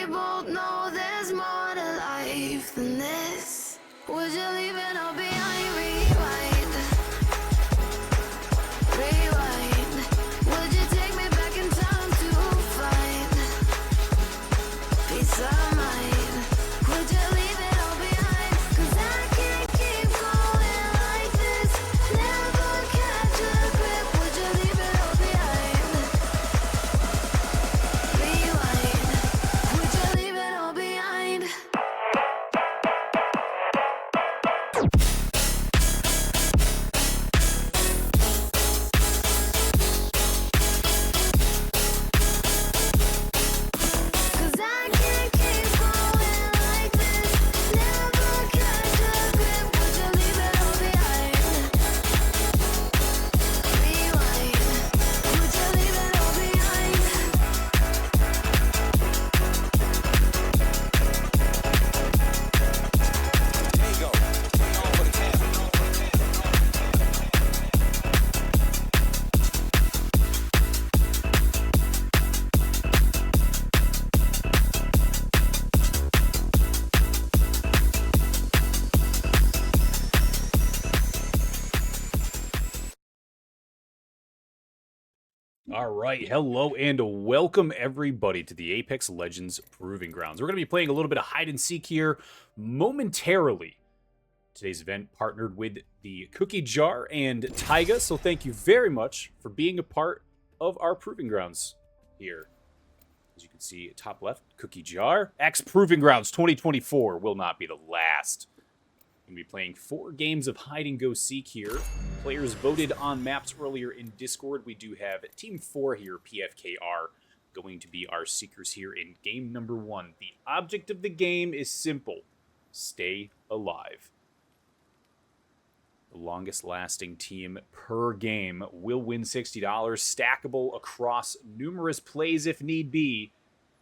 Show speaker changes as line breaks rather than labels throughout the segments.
we both know there's more to life than this. Would you leave it all behind? Rewind, rewind. Would you take me back in time to find peace of mind? Would you leave it all behind? 'Cause I can't keep going like this. Never catch a grip. Would you leave it all behind? Rewind. Would you leave it all behind? Cause I can't keep going like this. Never catch a grip. Would you leave it all behind? Rewind. Would you leave it all behind?
There you go. Bring on for the tab.
All right, hello and welcome everybody to the Apex Legends Proving Grounds. We're going to be playing a little bit of hide and seek here momentarily. Today's event partnered with the Cookie Jar and Taiga, so thank you very much for being a part of our Proving Grounds here. As you can see, top left, Cookie Jar. X Proving Grounds 2024 will not be the last. We're going to be playing 4 games of hide and go seek here. Players voted on maps earlier in Discord. We do have Team 4 here, PFKR, going to be our seekers here in game number 1. The object of the game is simple. Stay alive. The longest lasting team per game will win $60, stackable across numerous plays if need be.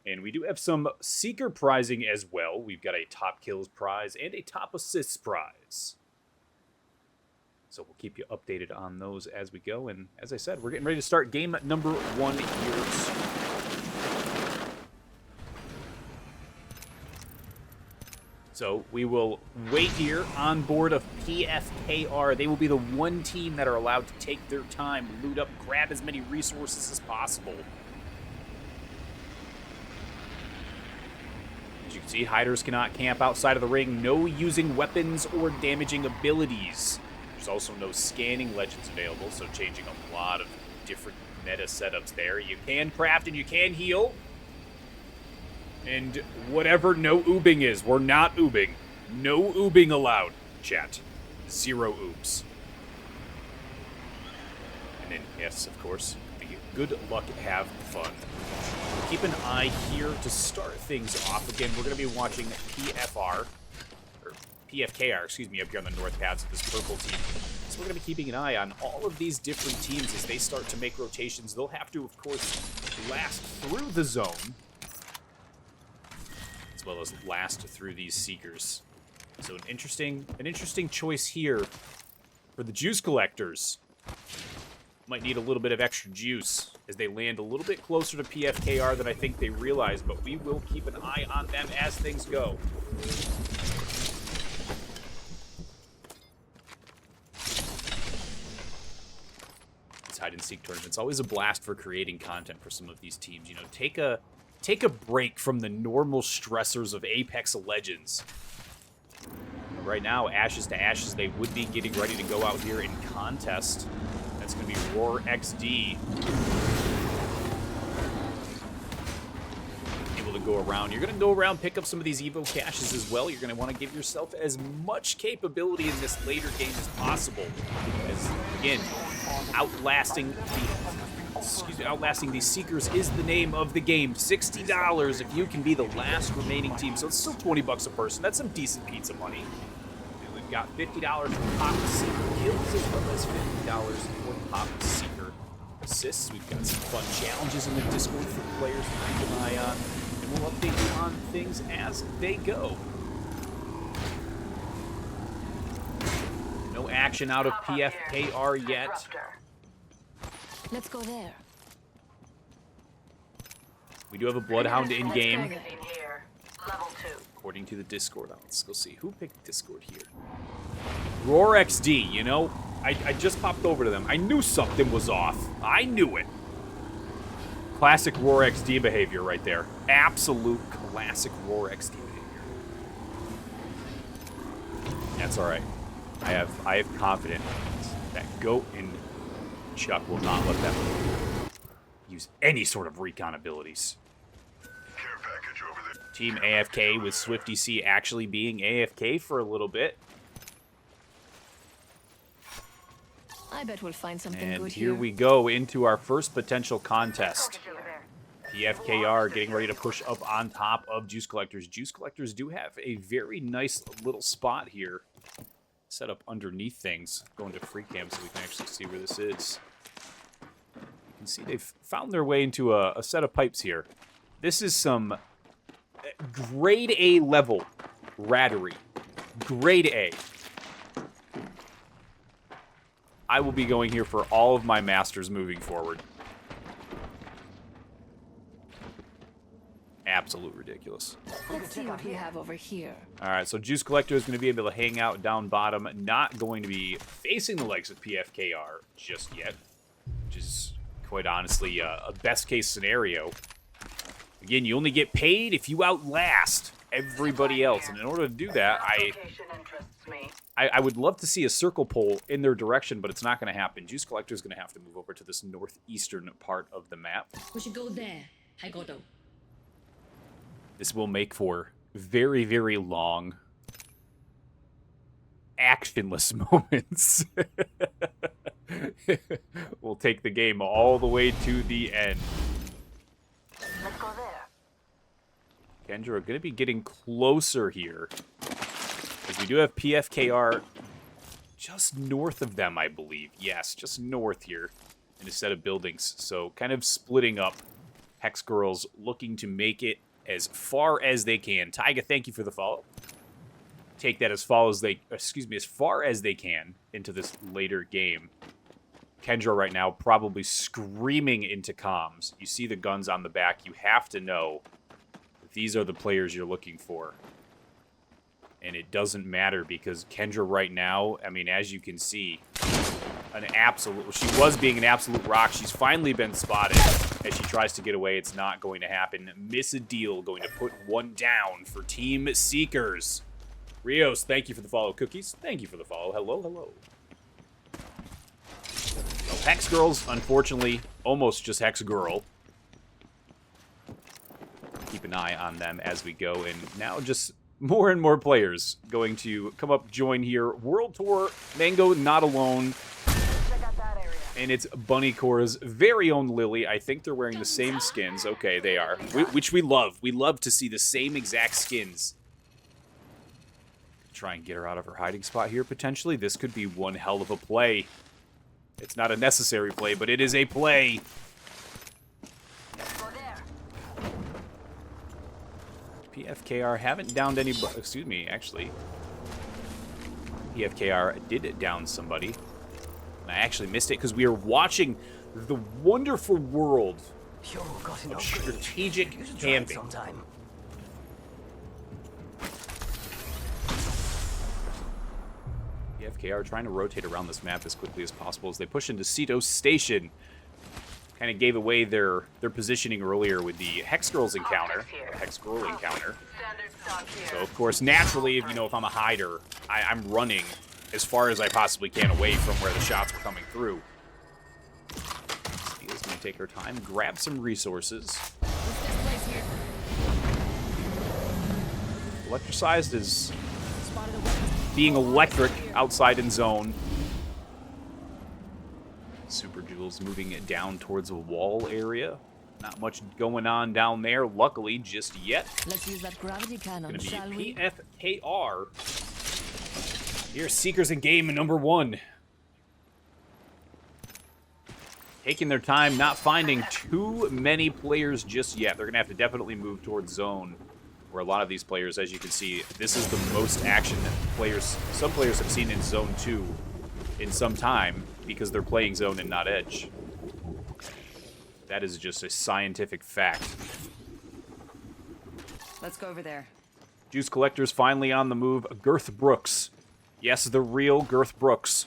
And we do have some seeker prizing as well. We've got a top kills prize and a top assists prize. So we'll keep you updated on those as we go. And as I said, we're getting ready to start game number 1 here soon. So we will wait here on board of PFKR. They will be the one team that are allowed to take their time, loot up, grab as many resources as possible. As you can see, hiders cannot camp outside of the ring. No using weapons or damaging abilities. There's also no scanning legends available, so changing a lot of different meta setups there. You can craft and you can heal. And whatever no oobing is, we're not oobing. No oobing allowed, chat. 0 oobs. And then, yes, of course, the good luck, have fun. Keep an eye here to start things off. Again, we're going to be watching PFKR, excuse me, up here on the north paths of this purple team. So we're going to be keeping an eye on all of these different teams as they start to make rotations. They'll have to, of course, last through the zone, as well as last through these seekers. So an interesting choice here for the juice collectors. Might need a little bit of extra juice as they land a little bit closer to PFKR than I think they realize, but we will keep an eye on them as things go. These hide and seek tournaments, always a blast for creating content for some of these teams. You know, take a break from the normal stressors of Apex Legends. Right now, Ashes to Ashes, they would be getting ready to go out here in contest. That's going to be Roar XD. Able to go around. You're going to go around, pick up some of these Evo caches as well. You're going to want to give yourself as much capability in this later game as possible. As, again, outlasting these seekers is the name of the game. $60 if you can be the last remaining team. So it's still $20 a person. That's some decent pizza money. And we've got $50 for Pop Seeker kills as well as $50 for Pop Seeker assists. We've got some fun challenges in the Discord for players to keep an eye on. And we'll update you on things as they go. No action out of PFKR yet.
Let's go there.
We do have a Bloodhound in-game. according to the Discord. Let's go see. Who picked Discord here? Roar XD, you know? I just popped over to them. I knew something was off. I knew it. Classic Roar XD behavior right there. Absolute classic Roar XD behavior. That's alright. I have confidence that Goat and Chuck will not let them use any sort of recon abilities. Team AFK with Swifty C actually being AFK for a little bit.
I bet we'll find something
And
good
here we go into our first potential contest. PFKR getting ready to push up on top of Juice Collectors. Juice Collectors do have a very nice little spot here set up underneath things. Going to free cam so we can actually see where this is. You can see they've found their way into a set of pipes here. This is some grade A level rattery. Grade A. I will be going here for all of my masters moving forward. Absolute ridiculous.
Let's see what we have over here.
Alright, so Juice Collector is going to be able to hang out down bottom, not going to be facing the likes of PFKR just yet, which is quite honestly a best case scenario. Again, you only get paid if you outlast everybody else, and in order to do that, I would love to see a circle pull in their direction, but it's not going to happen. Juice Collector is going to have to move over to this northeastern part of the map.
We should go there. I got them.
This will make for very, very long, actionless moments. We'll take the game all the way to the end.
Let's go there.
Kendra are going to be getting closer here. Because we do have PFKR just north of them, I believe. Yes, just north here in a set of buildings. So kind of splitting up. Hex Girls looking to make it as far as they can. Tyga, thank you for the follow. Take that as far as they can into this later game. Kendra right now probably screaming into comms. You see the guns on the back. You have to know that these are the players you're looking for. And it doesn't matter because Kendra right now, I mean, as you can see, she was being an absolute rock. She's finally been spotted as she tries to get away. It's not going to happen. Miss a deal, going to put one down for Team Seekers. Rios, thank you for the follow. Cookies, thank you for the follow. Hello, hello. Well, Hex Girls, unfortunately, almost just Hex Girl. Keep an eye on them as we go. And now just more and more players going to come up, join here. World Tour, Mango not alone. And it's Bunny Core's very own Lily. I think they're wearing the same skins. Okay, they are. Which we love. We love to see the same exact skins. Try and get her out of her hiding spot here, potentially. This could be one hell of a play. It's not a necessary play, but it is a play. PFKR haven't downed anybody. Excuse me, actually. PFKR did down somebody. And I actually missed it because we are watching the wonderful world of strategic camping. PFKR trying to rotate around this map as quickly as possible as they push into Ceto Station. Kind of gave away their positioning earlier with the Hex Girls encounter, or Hex Girl encounter. So, of course, naturally, if I'm a hider, I'm running as far as I possibly can away from where the shots were coming through. Steel's going to take her time, grab some resources. Electricized is being electric outside in zone. Super Jewels moving it down towards a wall area. Not much going on down there, luckily, just yet.
Let's use that gravity cannon,
It's
shall
going to
we?
be PFKR. Here, Seekers in game number 1. Taking their time, not finding too many players just yet. They're going to have to definitely move towards zone, where a lot of these players, as you can see, this is the most action that some players have seen in Zone 2 in some time, because they're playing zone and not edge. That is just a scientific fact.
Let's go over there.
Juice Collector's finally on the move. Girth Brooks. Yes, the real Girth Brooks.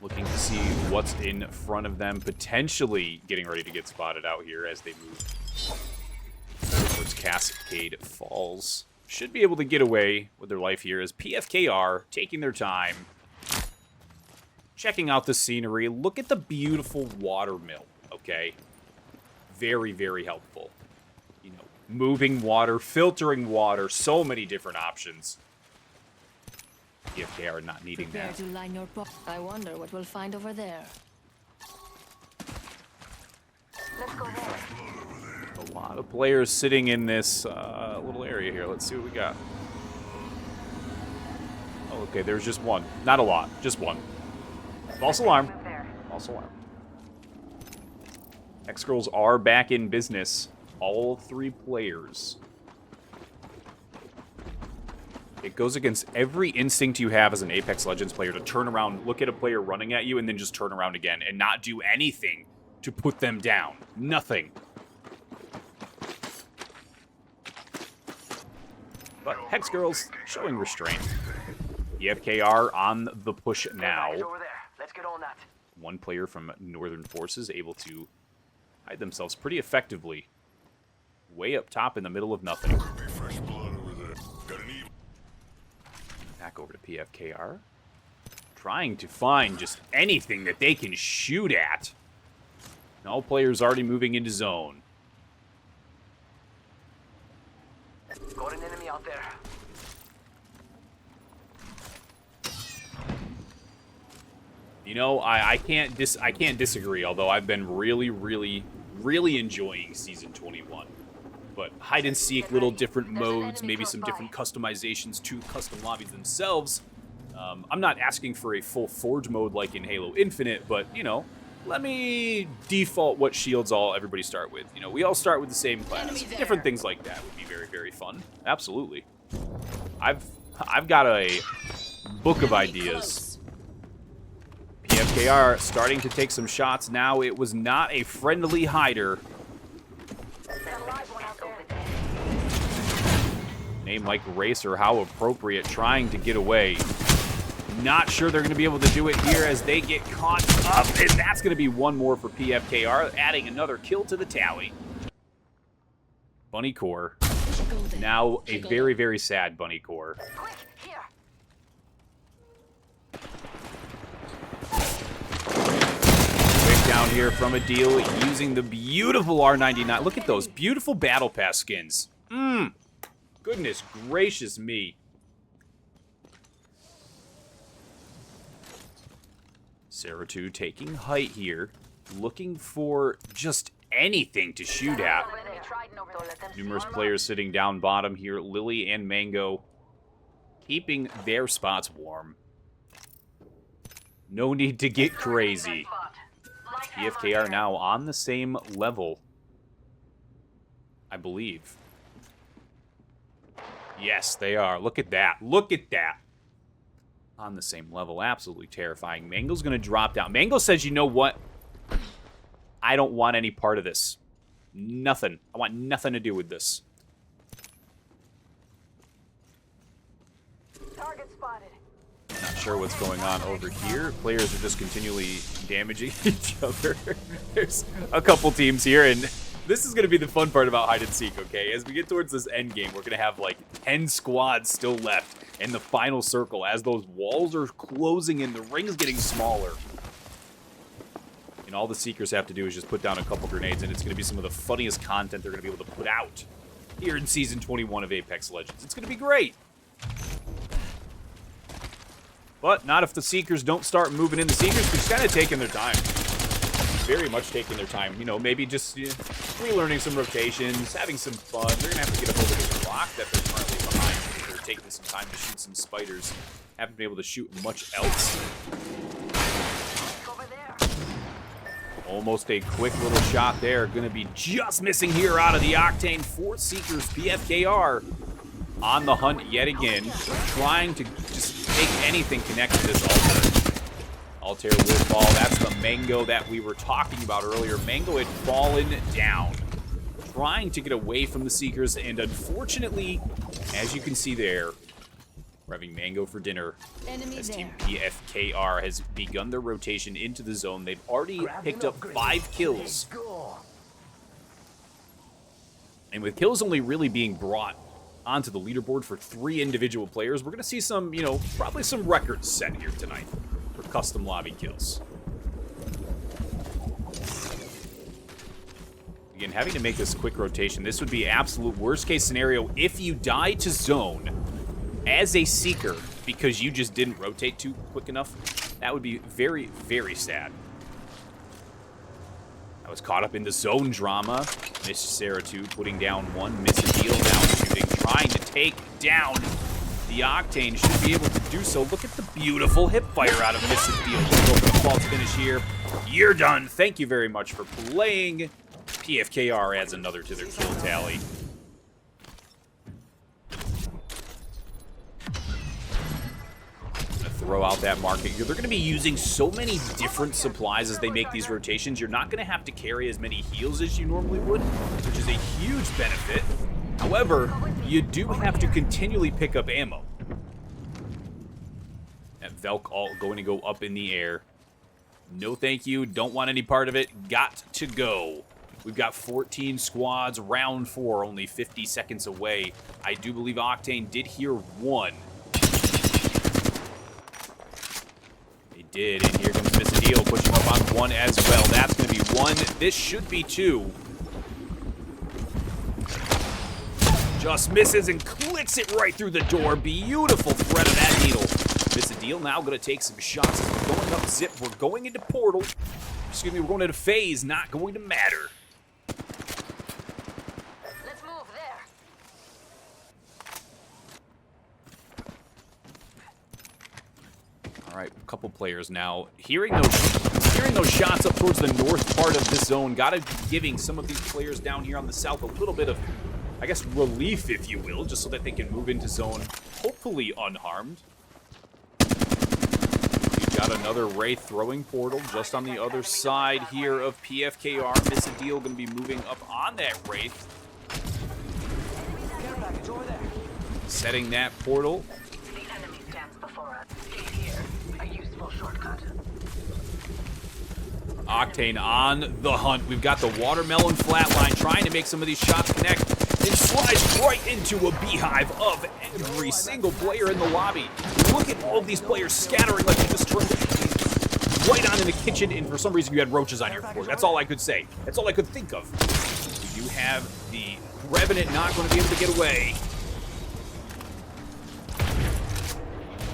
Looking to see what's in front of them. Potentially getting ready to get spotted out here as they move towards Cascade Falls. Should be able to get away with their life here as PFKR taking their time. Checking out the scenery. Look at the beautiful watermill, okay? Very, very helpful. You know, moving water, filtering water, so many different options. PFKR not needing
Prepare
that.
to line your I wonder what we'll find over there.
Let's go there.
A lot of players sitting in this little area here. Let's see what we got. Oh, okay, there's just one. Not a lot, just one. False alarm.
Move there.
False alarm. X-Girls are back in business. All 3 players. It goes against every instinct you have as an Apex Legends player to turn around, look at a player running at you, and then just turn around again and not do anything to put them down. Nothing. But Hex Girls showing restraint. EFKR on the push now.
Over there. Let's get on that.
One player from Northern Forces able to hide themselves pretty effectively. Way up top in the middle of nothing. Back over to PFKR. Trying to find just anything that they can shoot at. And all players already moving into zone.
Got an enemy out there.
You know, I can't disagree, although I've been really enjoying Season 21. But hide and seek, little different modes, maybe some different customizations to custom lobbies themselves. I'm not asking for a full Forge mode like in Halo Infinite, but, you know, let me default what shields everybody start with. You know, we all start with the same class.
Enemy there.
Different things like that would be very fun. Absolutely. I've got a book of ideas. PFKR starting to take some shots now. It was not a friendly hider. Name like Racer, how appropriate, trying to get away. Not sure they're going to be able to do it here as they get caught up, and that's going to be one more for PFKR, adding another kill to the tally. Bunny Core,
Go there.
now a
I got
very sad Bunny Core.
Quick, here.
Quick down here from a deal using the beautiful R99. Look at those beautiful Battle Pass skins. Goodness gracious me. Sarah2 taking height here, looking for just anything to shoot at.
Enemy Trident over there. Let them see
Numerous
our
players sitting down bottom here. Lily and Mango keeping their spots warm. No need to get crazy.
spot.
PFKR now on the same level, I believe. Yes, they are. Look at that. Look at that. On the same level. Absolutely terrifying. Mango's going to drop down. Mango says, you know what? I don't want any part of this. Nothing. I want nothing to do with this.
Target spotted.
Not sure what's going on over here. Players are just continually damaging each other. There's a couple teams here, and this is going to be the fun part about hide and seek, okay? As we get towards this end game, we're going to have like 10 squads still left in the final circle as those walls are closing in, the ring's getting smaller. And all the Seekers have to do is just put down a couple grenades, and it's going to be some of the funniest content they're going to be able to put out here in Season 21 of Apex Legends. It's going to be great. But not if the Seekers don't start moving in. The Seekers just kind of taking their time. Very much taking their time. You know, maybe just relearning some rotations, having some fun. They're going to have to get a hold of this block that they're currently behind. They're taking some time to shoot some spiders. Haven't been able to shoot much else.
Over there.
Almost a quick little shot there. Going to be just missing here out of the Octane. 4 Seekers, PFKR on the hunt yet again. Trying to just make anything connect to this Altair. Altair will fall. That's the Mango that we were talking about earlier. Mango had fallen down. trying to get away from the Seekers, and unfortunately, as you can see there, we're having mango for dinner
Enemy
as Team
there.
PFKR has begun their rotation into the zone. They've already picked up 5 kills. And with kills only really being brought onto the leaderboard for 3 individual players, we're going to see some, you know, probably some records set here tonight for custom lobby kills. Again, having to make this quick rotation, this would be absolute worst case scenario if you die to zone as a Seeker because you just didn't rotate too quick enough. That would be very, very sad. I was caught up in the zone drama. Missed Sarah2, putting down one. Miss a deal now, shooting, trying to take down the Octane. Should be able to do so. Look at the beautiful hip fire out of Miss a deal. Let's go for the false finish here. You're done. Thank you very much for playing. PFKR adds another to their kill tally. Throw out that market here. They're going to be using so many different supplies as they make these rotations. You're not going to have to carry as many heals as you normally would, which is a huge benefit. However, you do have to continually pick up ammo. That Velk all going to go up in the air. No thank you. Don't want any part of it. Got to go. We've got 14 squads. Round 4, only 50 seconds away. I do believe Octane did hear 1. Did, and here comes Miss a Deal, pushing up on 1 as well. That's going to be 1. This should be 2. Just misses and clicks it right through the door. Beautiful thread of that needle. Miss a Deal now going to take some shots. We're going up zip. We're going into portal. Excuse me, we're going into phase. Not going to matter.
Let's move there.
All right, a couple players now. Hearing those shots up towards the north part of this zone, gotta be giving some of these players down here on the south a little bit of, I guess, relief, if you will, just so that they can move into zone, hopefully unharmed. You got another Wraith throwing portal just on the other side here of PFKR. Miss a Deal gonna be moving up on that Wraith. Setting that portal.
The enemy stands before us. Stay here. A useful shortcut.
Octane on the hunt. We've got the watermelon flatline trying to make some of these shots connect and slides right into a beehive of every single player in the lobby. Look at all of these players scattering like you just turned right on in the kitchen, and for some reason you had roaches on your floor. That's all I could say. That's all I could think of. We do have the Revenant not going to be able to get away.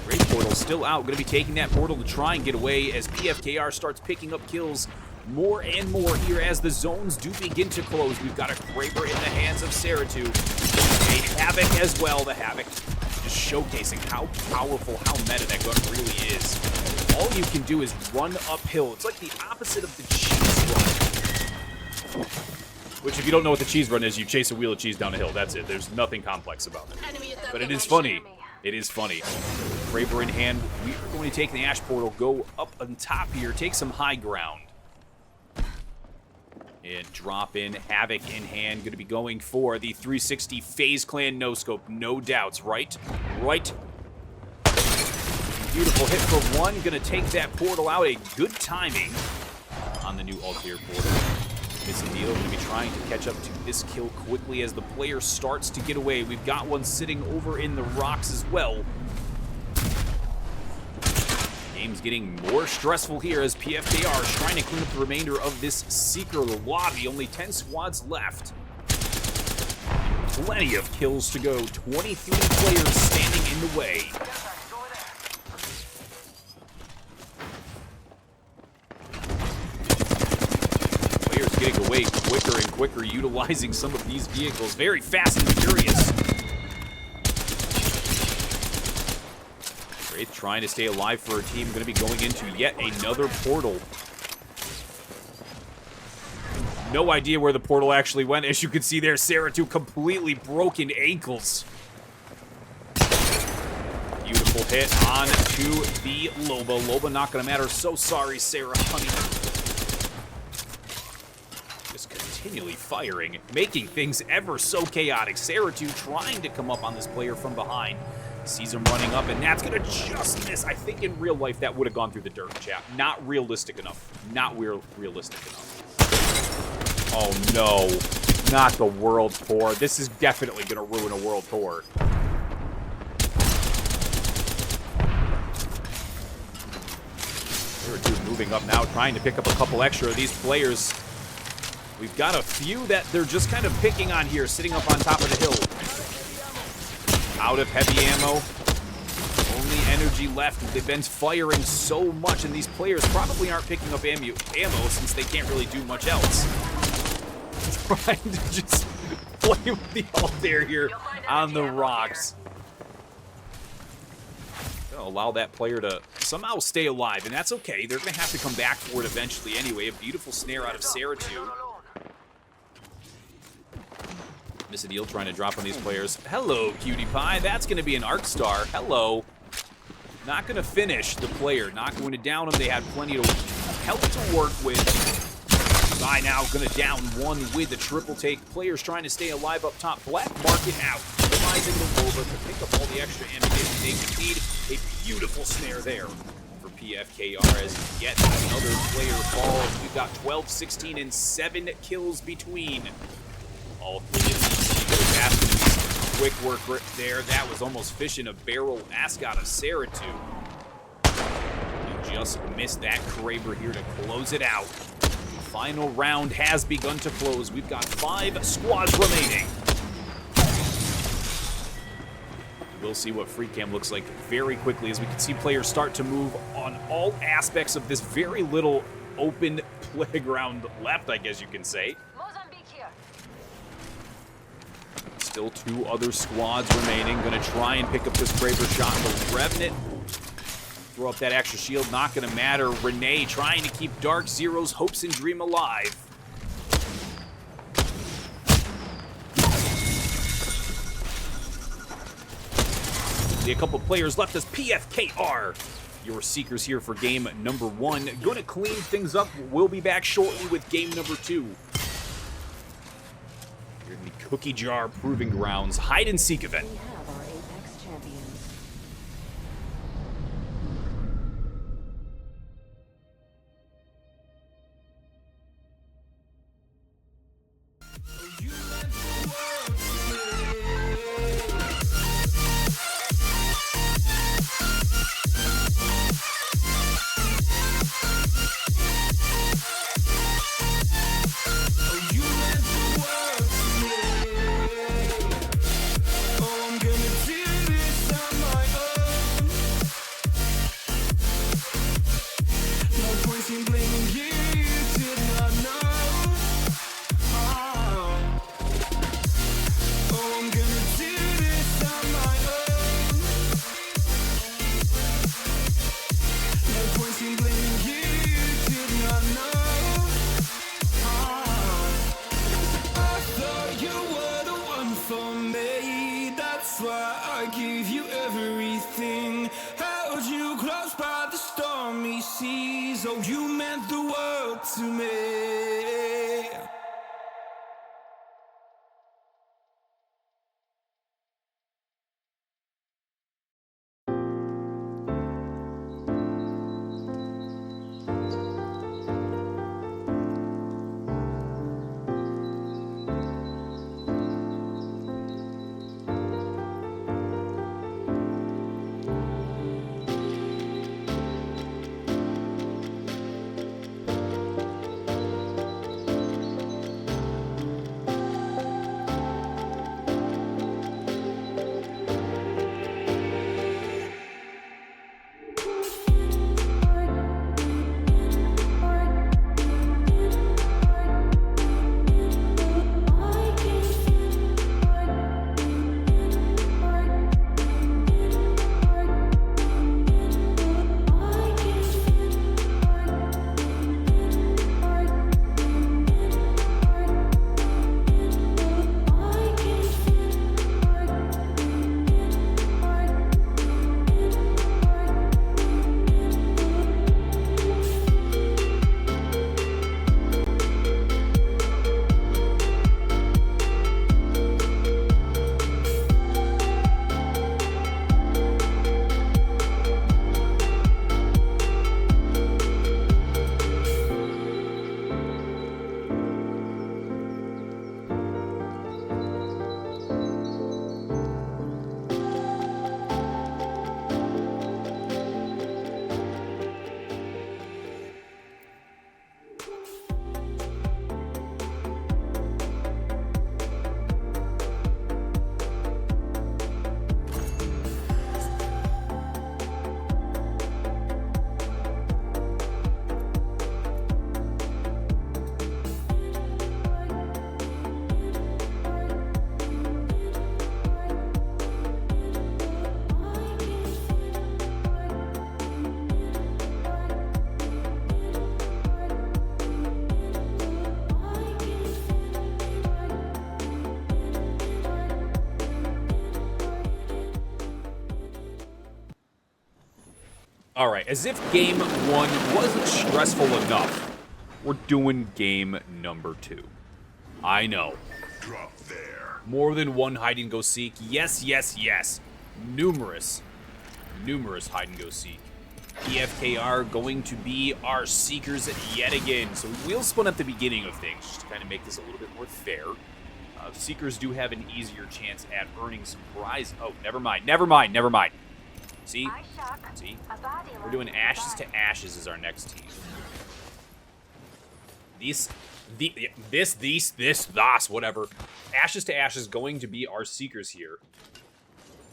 Wraith portal still out. Going to be taking that portal to try and get away as PFKR starts picking up kills more and more here as the zones do begin to close. We've got a Kraber in the hands of Sarah2. A Havoc as well. The Havoc just showcasing how powerful, how meta that gun really is. All you can do is run uphill. It's like the opposite of the cheese run. Which, if you don't know what the cheese run is, you chase a wheel of cheese down a hill. That's it. There's nothing complex about it. But it is funny. It is funny. Kraber in hand. We are going to take the Ash Portal, go up on top here, take some high ground. And drop in. Havoc in hand. Going to be going for the 360 FaZe Clan no-scope. No doubts, right? Right. Beautiful hit for 1. Going to take that portal out. A good timing on the new Altair portal. Miss a Deal going to be trying to catch up to this kill quickly as the player starts to get away. We've got one sitting over in the rocks as well. Game's getting more stressful here as PFKR is trying to clean up the remainder of this Seeker lobby. Only 10 squads left. Plenty of kills to go. 23 players standing in the way. Getting away quicker and quicker, utilizing some of these vehicles. Very fast and furious. Wraith trying to stay alive for her team. Going to be going into yet another portal. No idea where the portal actually went. As you can see there, Sarah2 completely broken ankles. Beautiful hit on to the Loba. Loba not going to matter. So sorry, Sarah, honey. continually firing, making things ever so chaotic. Seratu trying to come up on this player from behind. Sees him running up, and that's going to just miss. I think in real life that would have gone through the dirt, chap. Not realistic enough. Not realistic enough. Oh, no. Not the World Tour. This is definitely going to ruin a World Tour. Seratu moving up now, trying to pick up a couple extra of these players. We've got a few that they're just kind of picking on here, sitting up on top of the hill. Out of heavy ammo. Only energy left. They've been firing so much, and these players probably aren't picking up ammo since they can't really do much else. Trying to just play with the Altair here on the rocks. Gonna allow that player to somehow stay alive, and that's okay. They're gonna have to come back for it eventually anyway. A beautiful snare out of Seratu. Missadil trying to drop on these players. Hello, Cutie Pie. That's going to be an Arc Star. Hello. Not going to finish the player. Not going to down him. They had plenty of help to work with. By now going to down one with the triple take. Players trying to stay alive up top. Black Market out. Utilizing the Wolver to pick up all the extra ammunition they would need. A beautiful snare there for PFKR as you get another player falls. We've got 12, 16, and 7 kills between all three of these. Quick work right there. That was almost fish in a barrel. Ask out of Seratu. You just missed that Kraber here to close it out. Final round has begun to close. We've got 5 squads remaining. We'll see what free cam looks like very quickly as we can see players start to move on all aspects of this very little open playground left, I guess you can say. Still 2 other squads remaining. Gonna try and pick up this Kraber shot. The Revenant throw up that extra shield. Not gonna matter. Renee trying to keep Dark Zero's hopes and dream alive. Only a couple players left as PFKR. Your Seekers here for game number 1. Gonna clean things up. We'll be back shortly with game number 2. Here in the Cookie Jar Proving Grounds hide and seek event.
We have our Apex champions.
Oh, you meant the world to me.
All right, as if game 1 wasn't stressful enough, we're doing game number 2. I know.
Drop there.
More than one hide and go seek. Yes, yes, yes. Numerous hide and go seek. PFKR going to be our seekers yet again. So we'll spawn at the beginning of things just to kind of make this a little bit more fair. Seekers do have an easier chance at earning some prize. Oh, never mind. See? See? We're doing Ashes to Ashes as our next team. Whatever. Ashes to Ashes going to be our seekers here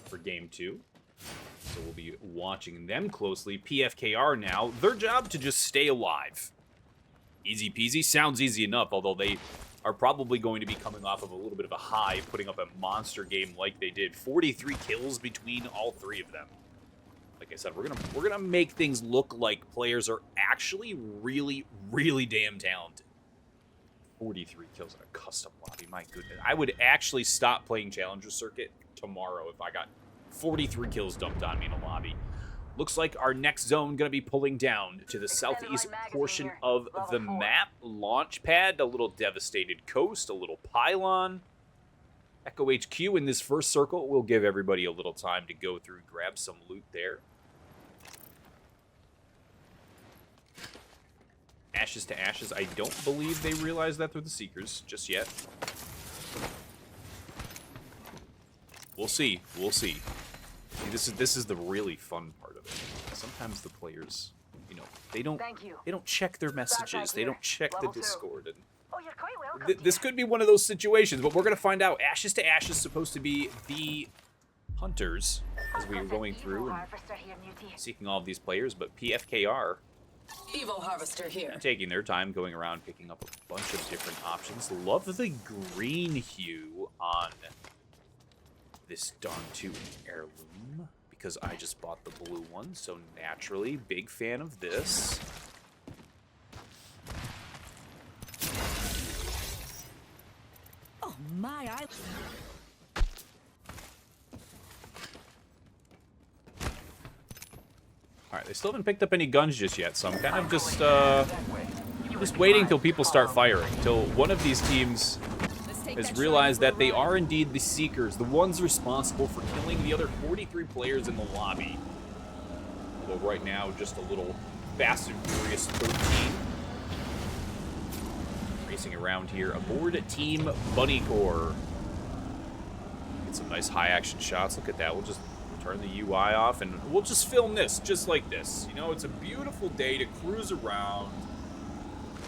for game 2. So we'll be watching them closely. PFKR now, their job to just stay alive. Easy peasy. Sounds easy enough, although they are probably going to be coming off of a little bit of a high, putting up a monster game like they did. 43 kills between all 3 of them. Like I said, we're gonna make things look like players are actually really, really damn talented. 43 kills in a custom lobby, my goodness. I would actually stop playing Challenger Circuit tomorrow if I got 43 kills dumped on me in a lobby. Looks like our next zone going to be pulling down to the southeast portion of the map. Launch pad, a little devastated coast, a little pylon. Echo HQ in this first circle will give everybody a little time to go through, grab some loot there. Ashes to Ashes. I don't believe they realize that they're the Seekers just yet. We'll see. We'll see. This is the really fun part of it. Sometimes the players, you know, they don't check their messages. They don't check the Discord. And
Oh, you're quite welcome.
this could be one of those situations, but we're gonna find out. Ashes to Ashes is supposed to be the hunters as we were going through and
Harvester here, Mutie.
seeking all of these players, but PFKR
Evo Harvester here.
taking their time going around picking up a bunch of different options. Love the green hue on this Dawn 2 heirloom because I just bought the blue one, so naturally big fan of this.
Oh my,
Alright, they still haven't picked up any guns just yet, so I'm kind of just waiting till people start firing, till one of these teams has realized that they are indeed the Seekers, the ones responsible for killing the other 43 players in the lobby. Although right now, just a little Fast and Furious 13. Racing around here aboard Team Bunny Core. Get some nice high action shots. Look at that. We'll just turn the UI off and we'll just film this just like this. You know, it's a beautiful day to cruise around.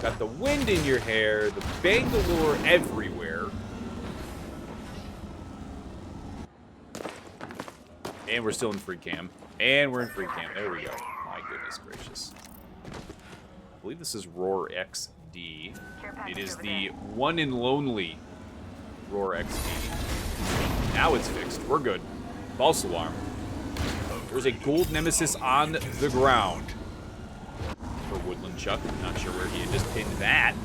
Got the wind in your hair, the Bangalore everywhere. And we're still in free cam. And we're in free cam. There we go. My goodness gracious. I believe this is Roar XD. It is the one and lonely Roar XD. Now it's fixed. We're good. False alarm. There's a gold nemesis on the ground. For Woodland Chuck. I'm not sure where he had just pinned that.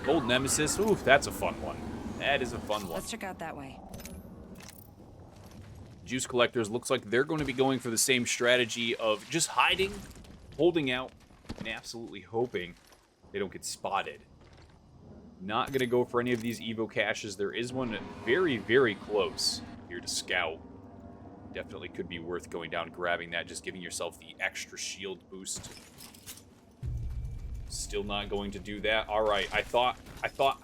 Gold nemesis. Ooh, that's a fun one. That is a fun one.
let's check out that way.
Juice Collectors looks like they're going to be going for the same strategy of just hiding, holding out, and absolutely hoping they don't get spotted. Not going to go for any of these Evo caches. There is one very, very close here to scout. Definitely could be worth going down, grabbing that, just giving yourself the extra shield boost. Still not going to do that. All right, I thought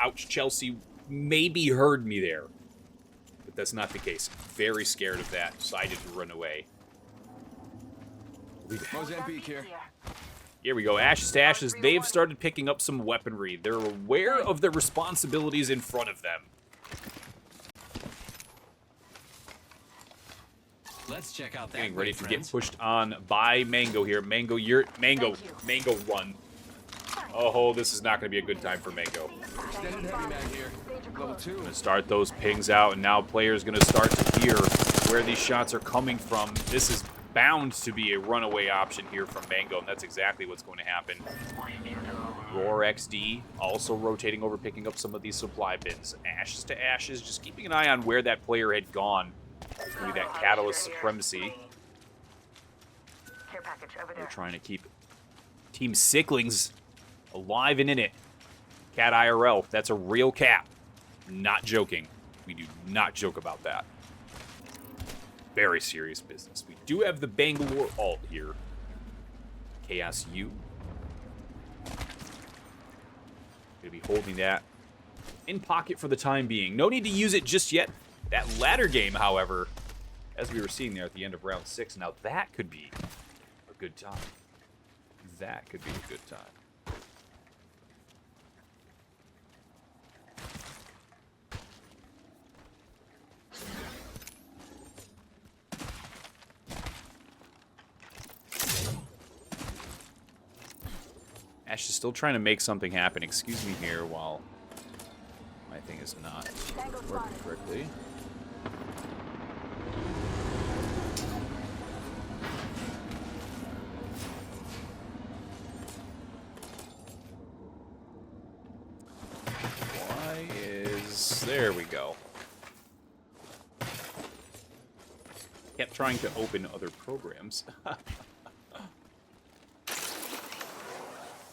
Ouch Chelsea maybe heard me there. But that's not the case. Very scared of that. Decided to run away.
Mozambique here.
Here we go. Ashes to Ashes. They've started picking up some weaponry. They're aware of their responsibilities in front of them.
Let's check out that.
Getting ready to get pushed on by Mango here. Mango, Mango run. Oh, this is not going to be a good time for Mango.
Extended heavy mag here. Level 2.
Going to start those pings out, and now players going to start to hear where these shots are coming from. This is bound to be a runaway option here from Mango, and that's exactly what's going to happen. Roar XD also rotating over, picking up some of these supply bins. Ashes to Ashes, just keeping an eye on where that player had gone. It's going to be that Catalyst Supremacy.
Care package over
They're
there.
trying to keep Team Sicklings alive and in it. Cat IRL, that's a real cat. Not joking. We do not joke about that. Very serious business. We do have the Bangalore alt here. Chaos U. Gonna be holding that in pocket for the time being. No need to use it just yet. That ladder game, however, as we were seeing there at the end of round 6, now that could be a good time. That could be a good time. Ash is still trying to make something happen. Excuse me here while my thing is not working correctly. Why is... There we go. Kept trying to open other programs.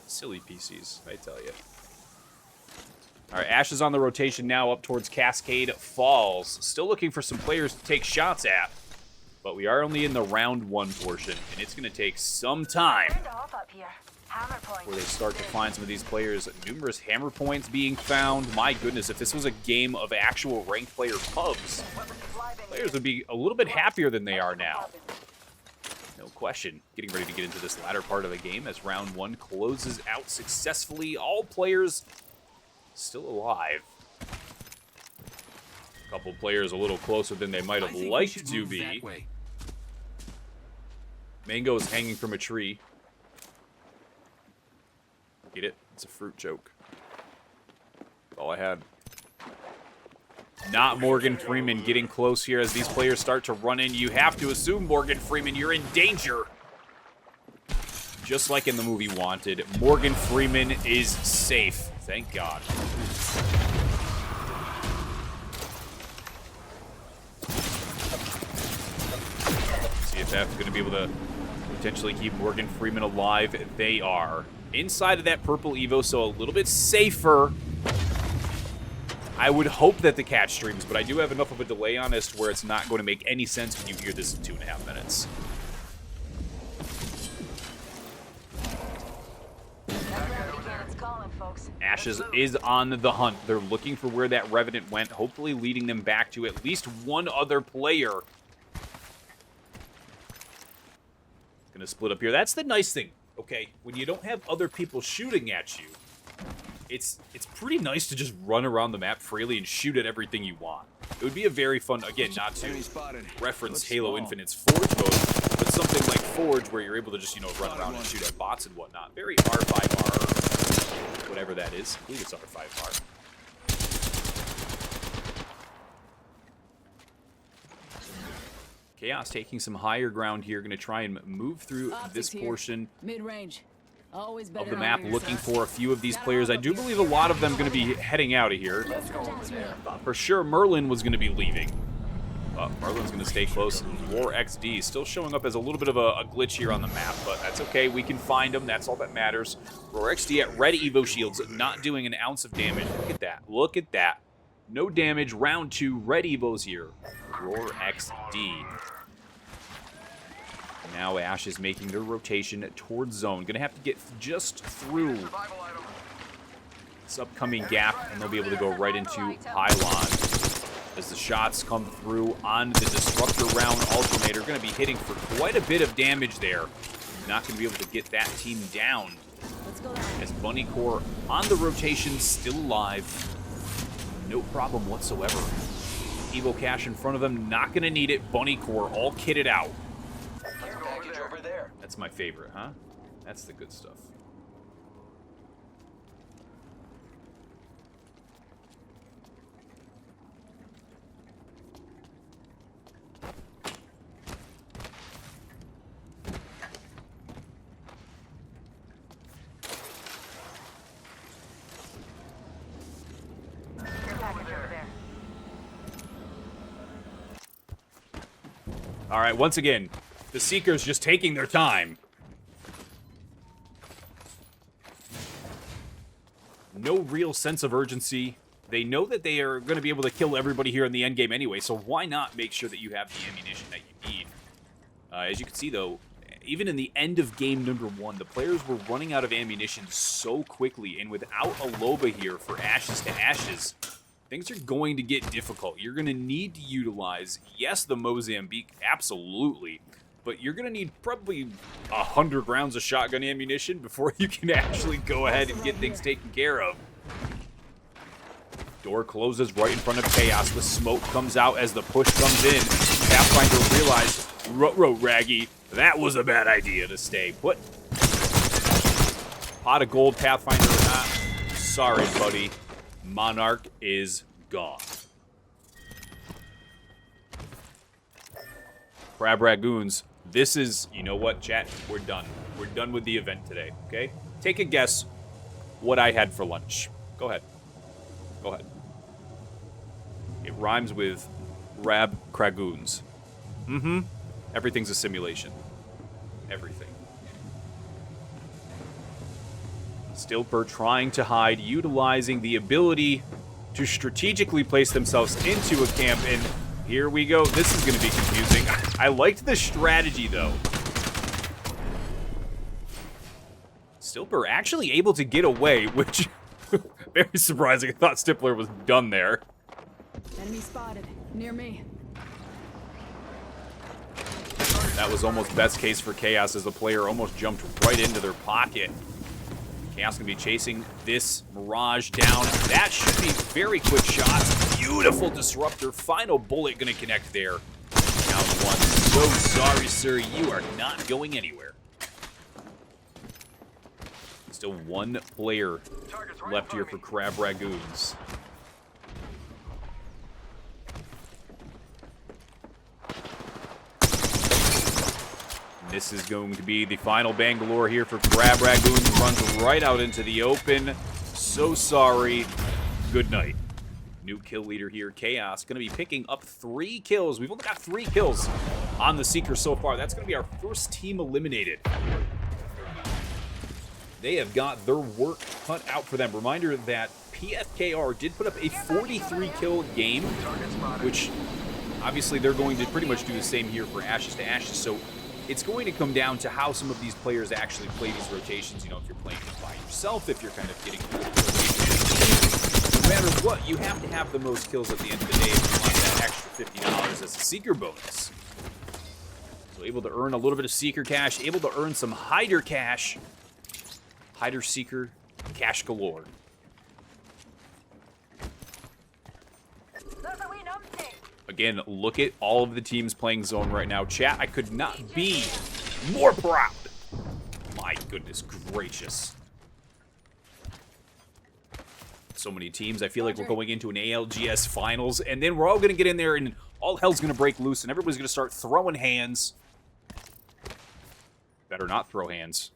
Silly PCs, I tell you. All right, Ash is on the rotation now up towards Cascade Falls. Still looking for some players to take shots at, but we are only in the round 1 portion, and it's going to take some time
Turned off up here. Hammer point.
before they start to find some of these players. Numerous hammer points being found. My goodness, if this was a game of actual ranked player pubs, players would be a little bit happier than they are now. No question. Getting ready to get into this latter part of the game as round 1 closes out successfully. All players still alive. A couple players a little closer than they might have liked to be. Mango is hanging from a tree. Get it? It's a fruit joke. That's all I had. Not Morgan Freeman getting close here as these players start to run in. You have to assume, Morgan Freeman, you're in danger. Just like in the movie Wanted, Morgan Freeman is safe. Thank God. See if that's going to be able to potentially keep Morgan Freeman alive. They are. Inside of that purple Evo, so a little bit safer. I would hope that the cat streams, but I do have enough of a delay on this to where it's not going to make any sense when you hear this in 2.5 minutes. Ash is on the hunt. They're looking for where that Revenant went, hopefully leading them back to at least one other player. Gonna split up here. That's the nice thing, okay? When you don't have other people shooting at you, it's pretty nice to just run around the map freely and shoot at everything you want. It would be a very fun, again, not to reference Halo Infinite's Forge mode, but something like Forge where you're able to just, you know, run around and shoot at bots and whatnot. Very R5R, whatever that is. I believe it's R5R. Chaos taking some higher ground here, going to try and move through this portion
Mid-range. Always
of
better
the
on
map,
your
looking
side.
for a few of these players. I do believe a lot of them going to be heading out of here. Thought for sure Merlin was going to be leaving. But Merlin's going to stay close. Roar XD still showing up as a little bit of a glitch here on the map, but that's okay. We can find him. That's all that matters. Roar XD at red Evo shields, not doing an ounce of damage. Look at that. Look at that. No damage. Round 2, red Evos here. Roar XD. Now Ash is making their rotation towards zone. Gonna have to get just through this upcoming gap, and they'll be able to go right into pylon. As the shots come through on the Disruptor round alternator, gonna be hitting for quite a bit of damage there. Not gonna be able to get that team down.
Let's go.
As Bunny Core on the rotation, still alive. No problem whatsoever. Evo Cash in front of them, not gonna need it. Bunny Core all kitted out. That's my favorite, huh? That's the good stuff. All right, once again, the Seekers just taking their time. no real sense of urgency. They know that they are going to be able to kill everybody here in the endgame anyway, so why not make sure that you have the ammunition that you need? As you can see, though, even in the end of game number 1, the players were running out of ammunition so quickly, and without a Loba here for Ashes to Ashes, things are going to get difficult. You're going to need to utilize, yes, the Mozambique, absolutely, but you're going to need probably 100 rounds of shotgun ammunition before you can actually go ahead and get things taken care of. Door closes right in front of Chaos. The smoke comes out as the push comes in. Pathfinder realized, Raggy, that was a bad idea to stay put. Pot of gold, Pathfinder. Sorry, buddy. Monarch is gone. Crab Ragoons, this is, you know what, chat? We're done. We're done with the event today, okay? Take a guess what I had for lunch. Go ahead. Go ahead. It rhymes with Rab Cragoons. Mm-hmm. Everything's a simulation. Everything. Stilper trying to hide, utilizing the ability to strategically place themselves into a camp, and here we go. This is going to be confusing. I liked the strategy, though. Stilper actually able to get away, which... very surprising. I thought Stippler was done there.
Enemy spotted. Near me.
That was almost best case for Chaos as the player almost jumped right into their pocket. Chaos going to be chasing this Mirage down. That should be very quick shots. Beautiful disruptor. Final bullet going to connect there. Down one. So sorry, sir. You are not going anywhere. Still one player left here for Crab Ragoons. This is going to be the final Bangalore here for Crab Ragoons. Runs right out into the open. So sorry. Good night. New kill leader here, Chaos, going to be picking up 3 kills. We've only got 3 kills on the Seeker so far. That's going to be our first team eliminated. They have got their work cut out for them. Reminder that PFKR did put up a 43-kill game, which obviously they're going to pretty much do the same here for Ashes to Ashes. So it's going to come down to how some of these players actually play these rotations. You know, if you're playing by yourself, if you're kind of getting through the rotation. No matter what, you have to have the most kills at the end of the day if you want that extra $50 as a Seeker bonus. So able to earn a little bit of Seeker cash, able to earn some Hider cash. Hider, Seeker, cash galore. Again, look at all of the teams playing zone right now. Chat, I could not be more proud. My goodness gracious. So many teams. I feel like we're going into an ALGS finals, and then we're all going to get in there, and all hell's going to break loose, and everybody's going to start throwing hands. Better not throw hands.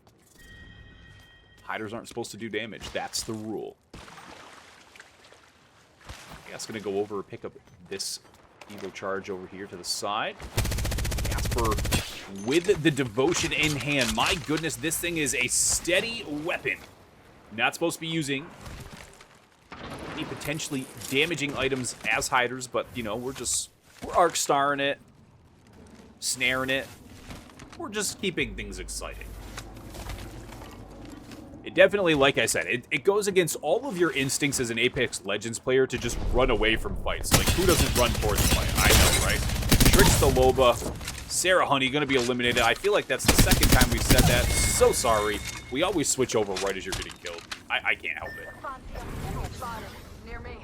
Hiders aren't supposed to do damage. That's the rule. That's going to go over and pick up this Evo charge over here to the side. Casper with the devotion in hand. My goodness, this thing is a steady weapon. Not supposed to be using any potentially damaging items as hiders, but, you know, we're arc starring it, snaring it. We're just keeping things exciting. It definitely, like I said, it goes against all of your instincts as an Apex Legends player to just run away from fights. Like, who doesn't run towards the fight? I know, right? Tricks the Loba. Sarah Honey going to be eliminated. I feel like that's the second time we've said that. So sorry. We always switch over right as you're getting killed. I can't help it.
Near me.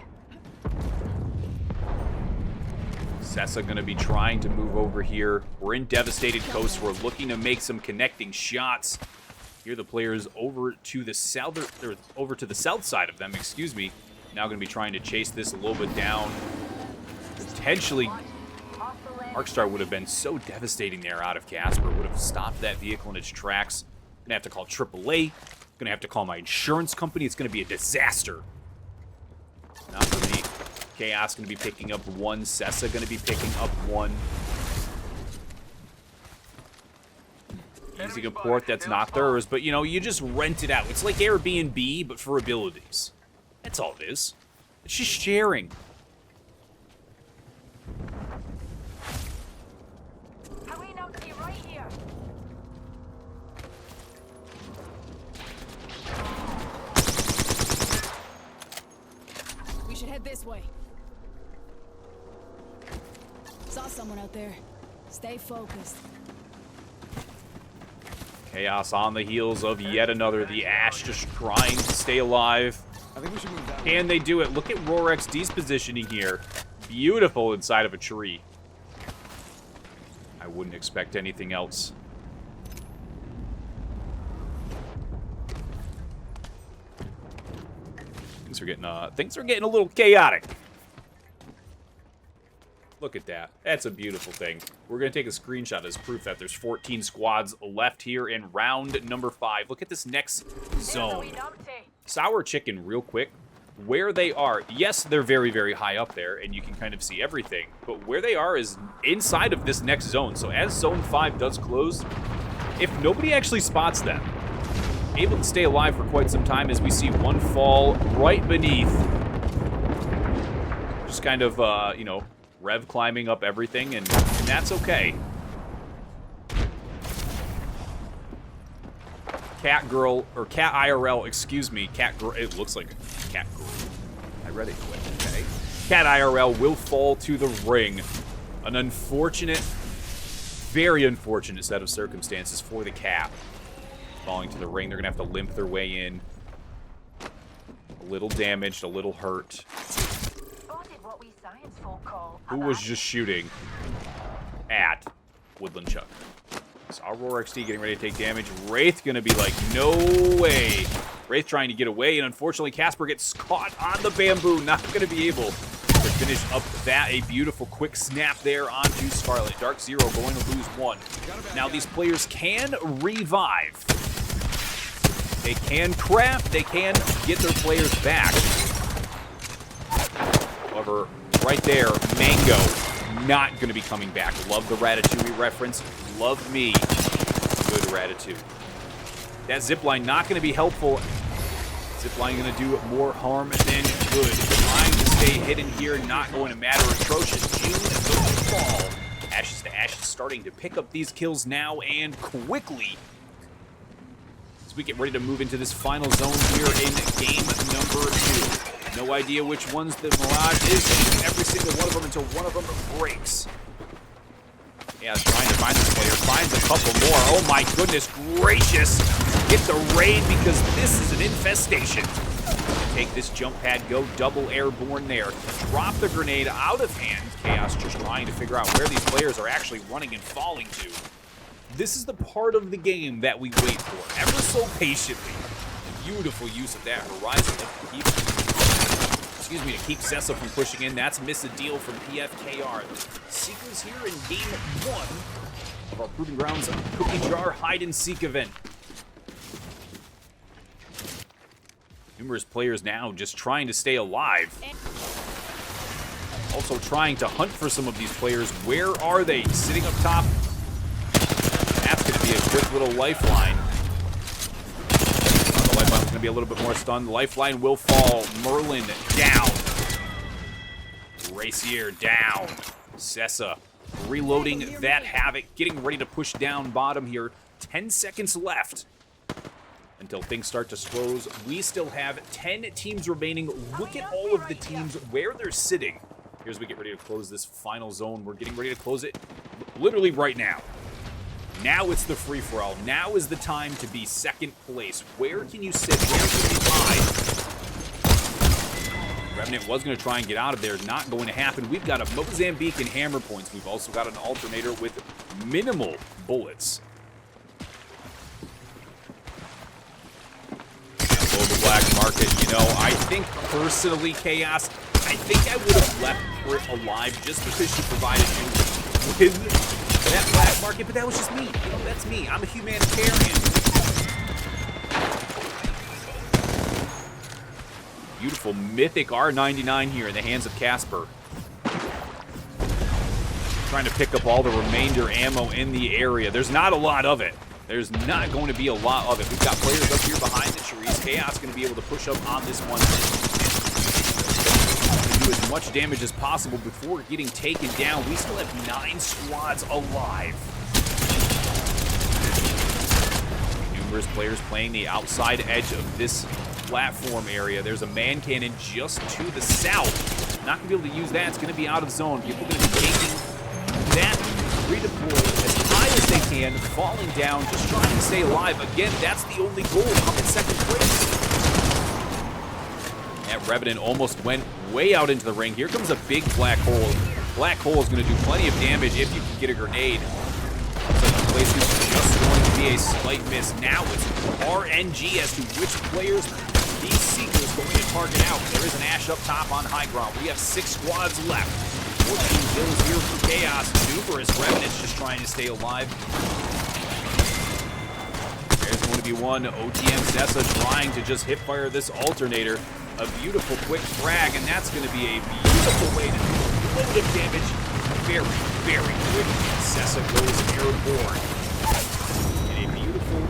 Sessa going to be trying to move over here. We're in Devastated Coast. We're looking to make some connecting shots. Here the players over to the south side of them, excuse me. Now going to be trying to chase this Loba down. Potentially, Arcstar would have been so devastating there out of Casper. Would have stopped that vehicle in its tracks. Gonna have to call AAA. Gonna have to call my insurance company. It's gonna be a disaster. Not for me. Chaos gonna be picking up 1. Sessa gonna be picking up 1. Using a port that's not theirs, but, you know, you just rent it out. It's like Airbnb, but for abilities. That's all it is. It's just sharing.
Right here.
We should head this way. Saw someone out there. Stay focused.
Chaos on the heels of yet another. The Ash just trying to stay alive.
I think we should move that way.
Can they do it? Look at RoarXD's positioning here. Beautiful inside of a tree. I wouldn't expect anything else. Things are getting a little chaotic. Look at that. That's a beautiful thing. We're going to take a screenshot as proof that there's 14 squads left here in round number 5. Look at this next zone. Sour Chicken, real quick. Where they are, yes, they're very, very high up there, and you can kind of see everything. But where they are is inside of this next zone. So as Zone 5 does close, if nobody actually spots them, able to stay alive for quite some time as we see one fall right beneath. Just kind of, you know, rev climbing up everything, and that's okay. Cat Girl, or Cat IRL, excuse me, Cat Girl, it looks like a Cat Girl. I read it quick, okay? Cat IRL will fall to the ring. An unfortunate, very unfortunate set of circumstances for the Cat. Falling to the ring, they're gonna have to limp their way in. A little damaged, a little hurt. Who was just shooting at Woodland Chuck? Saw RoarXD getting ready to take damage. Wraith gonna be like, no way. Wraith trying to get away, and unfortunately Casper gets caught on the bamboo. Not gonna be able to finish up that. A beautiful quick snap there onto Scarlet. Dark Zero going to lose one. Now these players can revive. They can craft, they can get their players back. However, right there, Mango not going to be coming back. Love the Ratatouille reference. Love me. Good Ratatouille. That zipline not going to be helpful. Zipline going to do more harm than good. Trying to stay hidden here, not going to matter. Atrocious June going to fall. Ashes to Ashes starting to pick up these kills now and quickly. We get ready to move into this final zone here in game number 2. No idea which ones the Mirage is. Every single one of them until one of them breaks. Yeah, trying to find this player. Finds a couple more. Oh my goodness gracious. Get the raid because this is an infestation. Take this jump pad, go double airborne there. Drop the grenade out of hand. Chaos just trying to figure out where these players are actually running and falling to. This is the part of the game that we wait for, ever so patiently. Beautiful use of that horizon to keep Sessa from pushing in. That's miss a deal from PFKR. Seekers here in game 1 of our Proving Grounds Cookie Jar Hide and Seek event. Numerous players now just trying to stay alive. Also trying to hunt for some of these players. Where are they? Sitting up top. That's going to be a quick little lifeline. The lifeline's going to be a little bit more stunned. The lifeline will fall. Merlin down. Racier down. Sessa reloading that Havoc. Getting ready to push down bottom here. 10 seconds left until things start to close. We still have 10 teams remaining. Look at all of the teams where they're sitting. Here's we get ready to close this final zone. We're getting ready to close it literally right now. Now it's the free-for-all. Now is the time to be second place. Where can you sit? Where can you hide? Revenant was going to try and get out of there. Not going to happen. We've got a Mozambique and hammer points. We've also got an alternator with minimal bullets. Global black market, you know, I think personally, Chaos, I think I would have left Brit alive just because she provided you with that black market, but that was just me. You know, that's me. I'm a humanitarian. Beautiful mythic R99 here in the hands of Casper. Trying to pick up all the remainder ammo in the area. There's not a lot of it. There's not going to be a lot of it. We've got players up here behind the trees. Chaos going to be able to push up on this one. do as much damage as possible before getting taken down. We still have 9 squads alive. Numerous players playing the outside edge of this platform area. There's a man cannon just to the south. Not going to be able to use that. It's going to be out of zone. People are going to be taking that redeploy as high as they can, falling down, just trying to stay alive. Again, that's the only goal. Come in second place. That Revenant almost went way out into the ring. Here comes a big black hole. Black hole is going to do plenty of damage if you can get a grenade. Second place is just going to be a slight miss. Now it's RNG as to which players these Seekers going to target out. There is an Ash up top on high ground. We have 6 squads left. 14 kills here for Chaos. Numerous Revenants just trying to stay alive. There's going to be one. OTM Sessa trying to just hip fire this alternator. A beautiful quick frag, and that's going to be a beautiful way to do a load of damage very, very quickly. Sessa goes airborne. And a beautiful,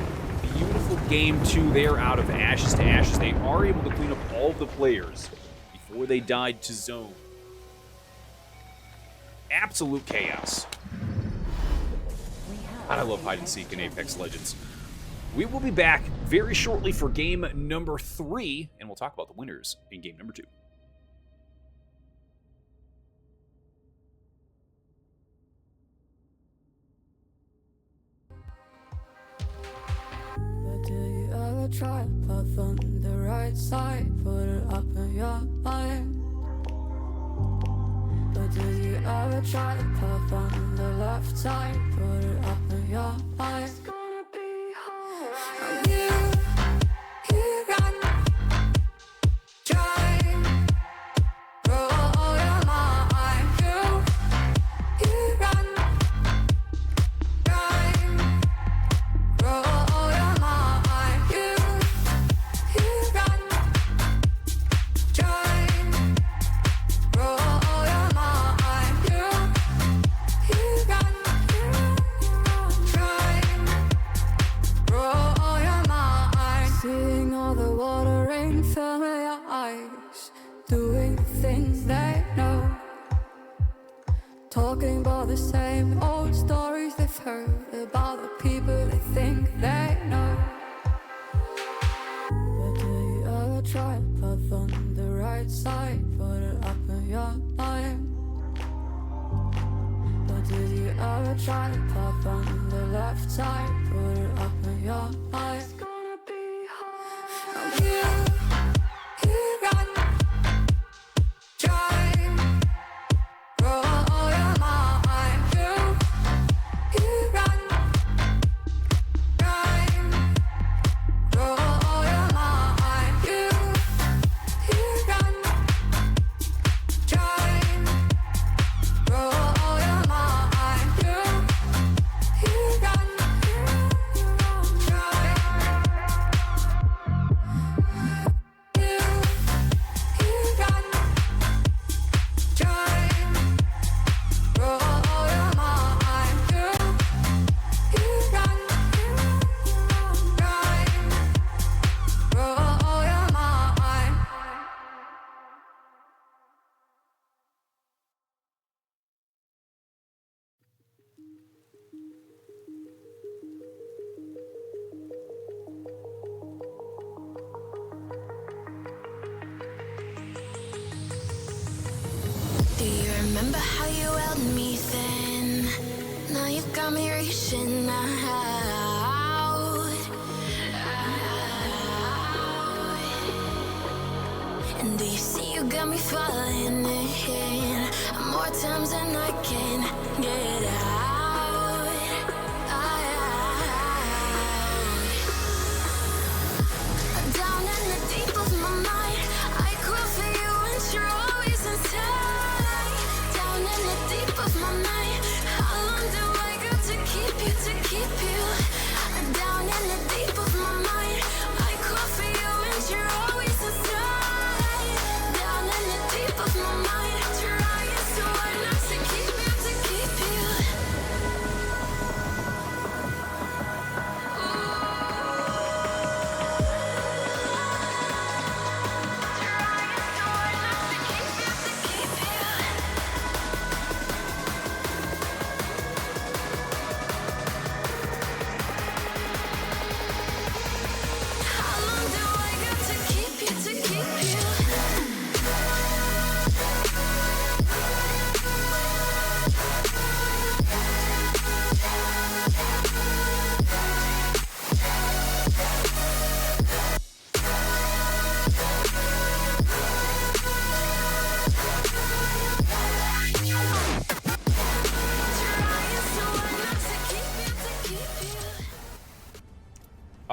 beautiful game 2 there out of Ashes to Ashes. They are able to clean up all of the players before they died to zone. Absolute chaos. God, I love hide and seek in Apex Legends. We will be back very shortly for game number 3, and we'll talk about the winners in game number 2.
But do you ever try to path on the right side? Put it up in your mind. But do you ever try to path on the left side? Put it up in your mind. It's gonna be hard. You run, try, roll your mind. You run, try, roll your mind. You run, try, roll your mind. You run, try, roll your mind. Seeing all the watering fill your eyes, doing the things they know, talking about the same old stories they've heard about the people they think they know. But do you ever try to path on the right side? Put it up in your mind. But do you ever try to path on the left side? Put it up in your mind. It's gonna be hard. You run, try, roll your mind. You run, try, roll your mind. You run, try, roll your mind. You run, try.
Do you remember how you held me then? Now you've got me reaching out. And do you see you got me falling in more times than I can get out? Down in the deep of my mind, I crawl for you and you're always inside. Down in the deep of my mind, how long do I got to keep you, to keep you? Down in the deep of my mind, I crawl for you and you're always inside. Down in the deep of my mind, trying so hard not to keep you, to keep you.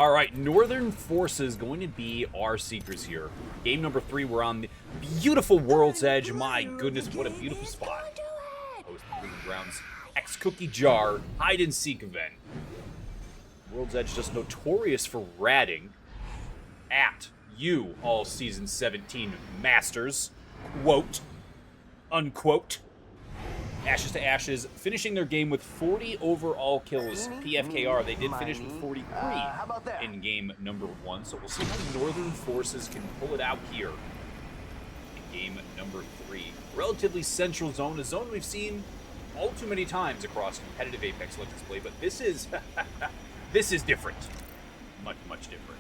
All right, Northern Forces going to be our Seekers here. Game number 3, we're on the beautiful World's Edge. My goodness, what a beautiful spot. Host Proving Grounds X-Cookie Jar hide-and-seek event. World's Edge just notorious for ratting at you all Season 17 Masters. Quote, unquote. Ashes to Ashes, finishing their game with 40 overall kills. PFKR, they did finish with 43 in game number 1. So we'll see how Northern Forces can pull it out here in game number 3. Relatively central zone, a zone we've seen all too many times across competitive Apex Legends play, but this is this is different. Much, much different.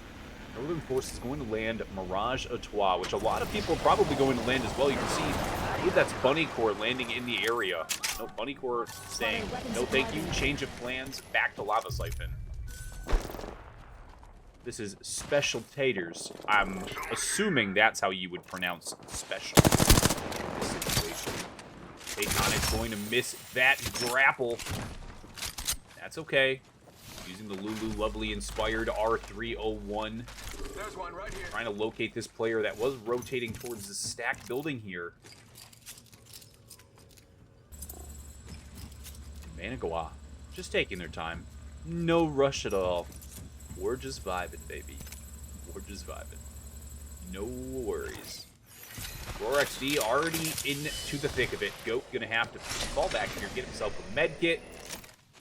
Northern Forces going to land Mirage Atois, which a lot of people are probably going to land as well. You can see, I believe that's Bunny Corps landing in the area. No, Bunny Corps saying, no thank you, change of plans, back to Lava Siphon. This is Special Taters. I'm assuming that's how you would pronounce special in this situation. Tayton is going to miss that grapple. That's okay. Using the Lulu Lovely inspired R301.
There's one right here.
Trying to locate this player that was rotating towards the stacked building here. Managawa, just taking their time. No rush at all. We're just vibing, baby. We're just vibing. No worries. Roar XD already into the thick of it. Goat gonna have to fall back here, get himself a med kit.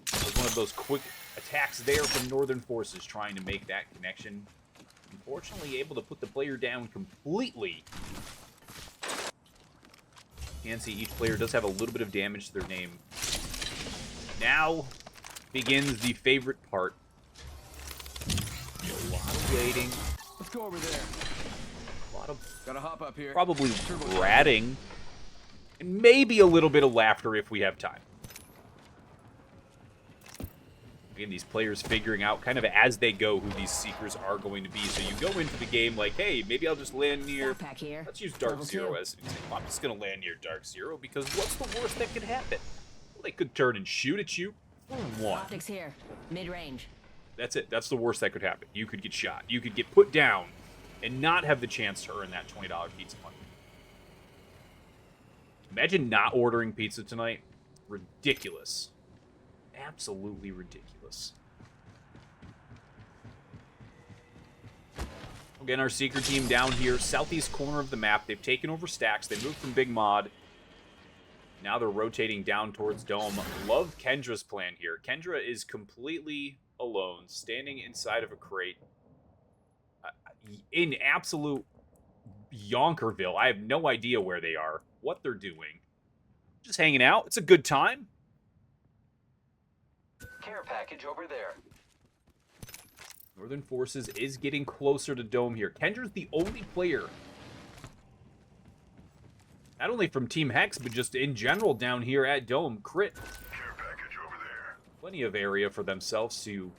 It was one of those quick attacks there from Northern Forces trying to make that connection. Unfortunately, able to put the player down completely. You can see each player does have a little bit of damage to their name. Now begins the favorite part. A lot of waiting.
Let's go over there.
A lot of
Gotta hop up here.
probably ratting. And maybe a little bit of laughter if we have time. Again, these players figuring out kind of as they go who these Seekers are going to be. So you go into the game like, hey, maybe I'll just land near...
Backpack here.
Let's use Dark
Level
Zero
2.
as an example. I'm just going to land near Dark Zero because what's the worst that could happen? Well, they could turn and shoot at you for one.
Optics here. Mid-range.
That's it. That's the worst that could happen. You could get shot. You could get put down and not have the chance to earn that $20 pizza money. Imagine not ordering pizza tonight. Ridiculous. Absolutely ridiculous. Again, our Seeker team down here, southeast corner of the map. They've taken over stacks. They moved from Big Mod. Now they're rotating down towards Dome. Love Kendra's plan here. Kendra is completely alone, standing inside of a crate. In absolute Yonkerville. I have no idea where they are, what they're doing. Just hanging out. It's a good time.
Care package over there.
Northern Forces is getting closer to Dome here. Kendra's the only player, not only from Team Hex, but just in general down here at Dome. Crit.
Care package over there.
Plenty of area for themselves to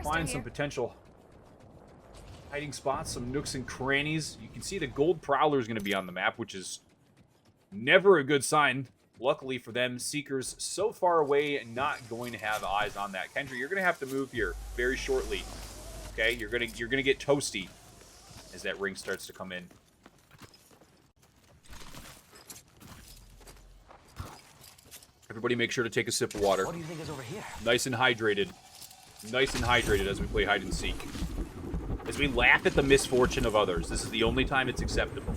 find some potential hiding spots, some nooks and crannies. You can see the Gold Prowler is going to be on the map, which is never a good sign. Luckily for them, Seekers so far away, not going to have eyes on that. Kendra, you're going to have to move here very shortly. Okay, you're gonna get toasty as that ring starts to come in. Everybody make sure to take a sip of water.
What do you think is over here?
Nice and hydrated. Nice and hydrated as we play hide and seek. As we laugh at the misfortune of others. This is the only time it's acceptable.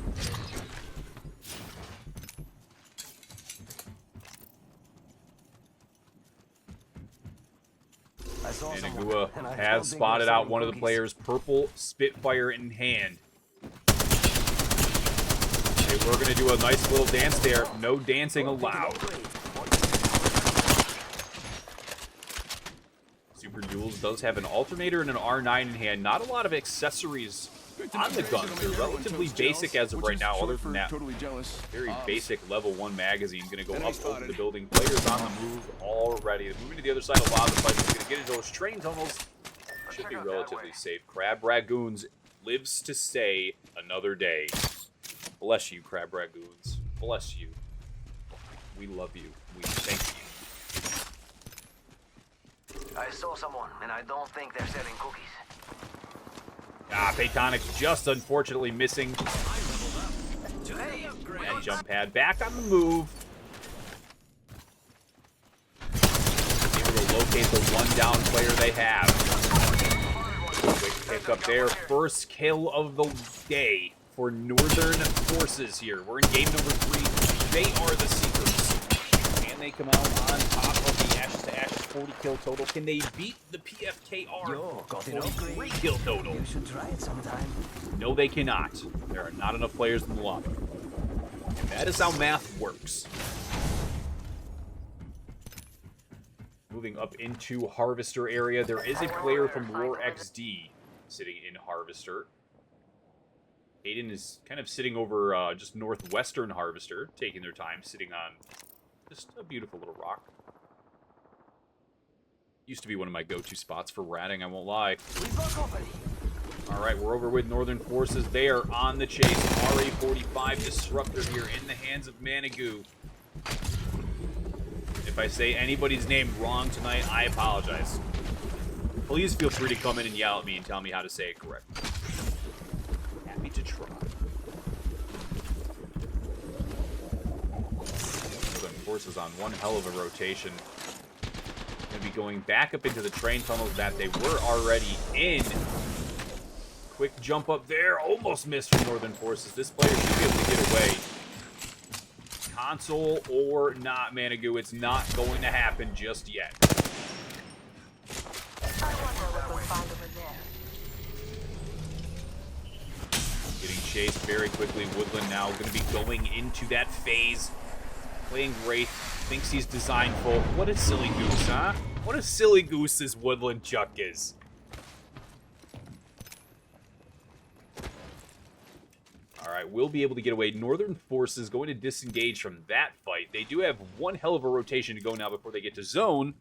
Managua has spotted out one of the players, purple Spitfire in hand. Okay, we're going to do a nice little dance there. No dancing allowed. Super Jules does have an alternator and an R9 in hand. Not a lot of accessories on the guns. They're relatively basic as of right now, other than that very basic level 1 magazine. Going to go up over the building. Players on the move already. Moving to the other side of Lava Fight. He's going to get into those train tunnels. Should be relatively safe. Crab Ragoons lives to stay another day. Bless you, Crab Ragoons. Bless you. We love you. We thank you.
I saw someone, and I don't think they're selling cookies.
Paytonic's just unfortunately missing. And jump pad back on the move. Able to locate the one down player they have. Quick pick up there. First kill of the day for Northern Forces here. We're in game number 3. They are the Seekers. Can they come out on top of the Ashes to Ashes 40 kill total? Can they beat the PFKR
Yo, got it
43 kill total?
You should try it sometime.
No, they cannot. There are not enough players in the lobby. And that is how math works. Moving up into Harvester area, there is a player from War XD sitting in Harvester. Aiden is kind of sitting over just northwestern Harvester, taking their time, sitting on just a beautiful little rock. Used to be one of my go-to spots for ratting, I won't lie. Alright, we're over with Northern Forces. They are on the chase. RA-45 Disruptor here in the hands of Manigu. If I say anybody's name wrong tonight, I apologize. Please feel free to come in and yell at me and tell me how to say it correctly. Happy to try. Northern Forces on one hell of a rotation. Going to be going back up into the train tunnels that they were already in. Quick jump up there. Almost missed from Northern Forces. This player should be able to get away. Console or not, Manigu, it's not going to happen just yet.
I wonder what we'll find over there.
Getting chased very quickly. Woodland now going to be going into that phase. Playing Wraith. Thinks he's designful. What a silly goose, huh? What a silly goose this Woodland Chuck is. Alright, we'll be able to get away. Northern Forces going to disengage from that fight. They do have one hell of a rotation to go now before they get to zone.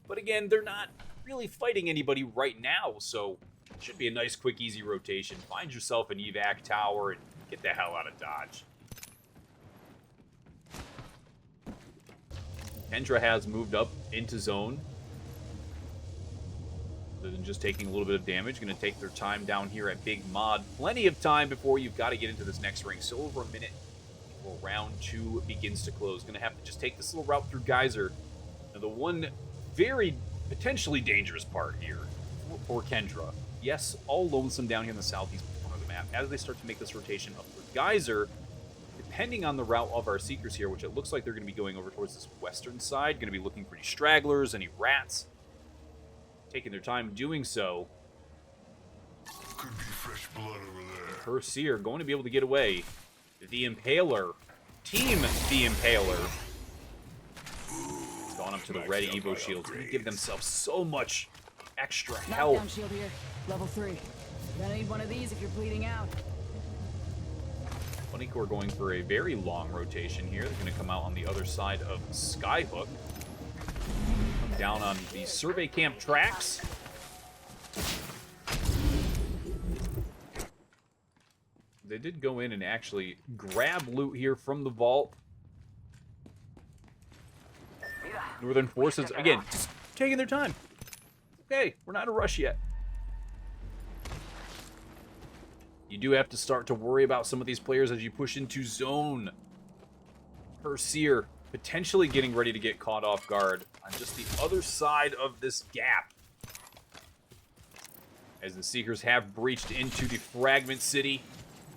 But again, they're not really fighting anybody right now, so it should be a nice, quick, easy rotation. Find yourself an evac tower and get the hell out of Dodge. Kendra has moved up into zone. Other than just taking a little bit of damage, going to take their time down here at Big Mod. Plenty of time before you've got to get into this next ring. So over a minute before round 2 begins to close. Going to have to just take this little route through Geyser. Now the one very potentially dangerous part here for Kendra. Yes, all lonesome down here in the southeast corner of the map. As they start to make this rotation up through Geyser, depending on the route of our Seekers here, which it looks like they're going to be going over towards this western side, going to be looking for any stragglers, any rats. Taking their time doing so.
Could be fresh blood over there.
Perseer going to be able to get away. The Impaler. Team The Impaler. Gone up to the red Evo shields. Going to give themselves so much extra
Knockdown
health.
shield here. Level 3. Gonna need one of these if you're bleeding out.
Funnycore going for a very long rotation here. They're going to come out on the other side of Skyhook. Come down on the survey camp tracks. They did go in and actually grab loot here from the vault. Northern Forces, again, just taking their time. Okay, we're not in a rush yet. You do have to start to worry about some of these players as you push into zone. Perseer potentially getting ready to get caught off guard on just the other side of this gap. As the Seekers have breached into the Fragment City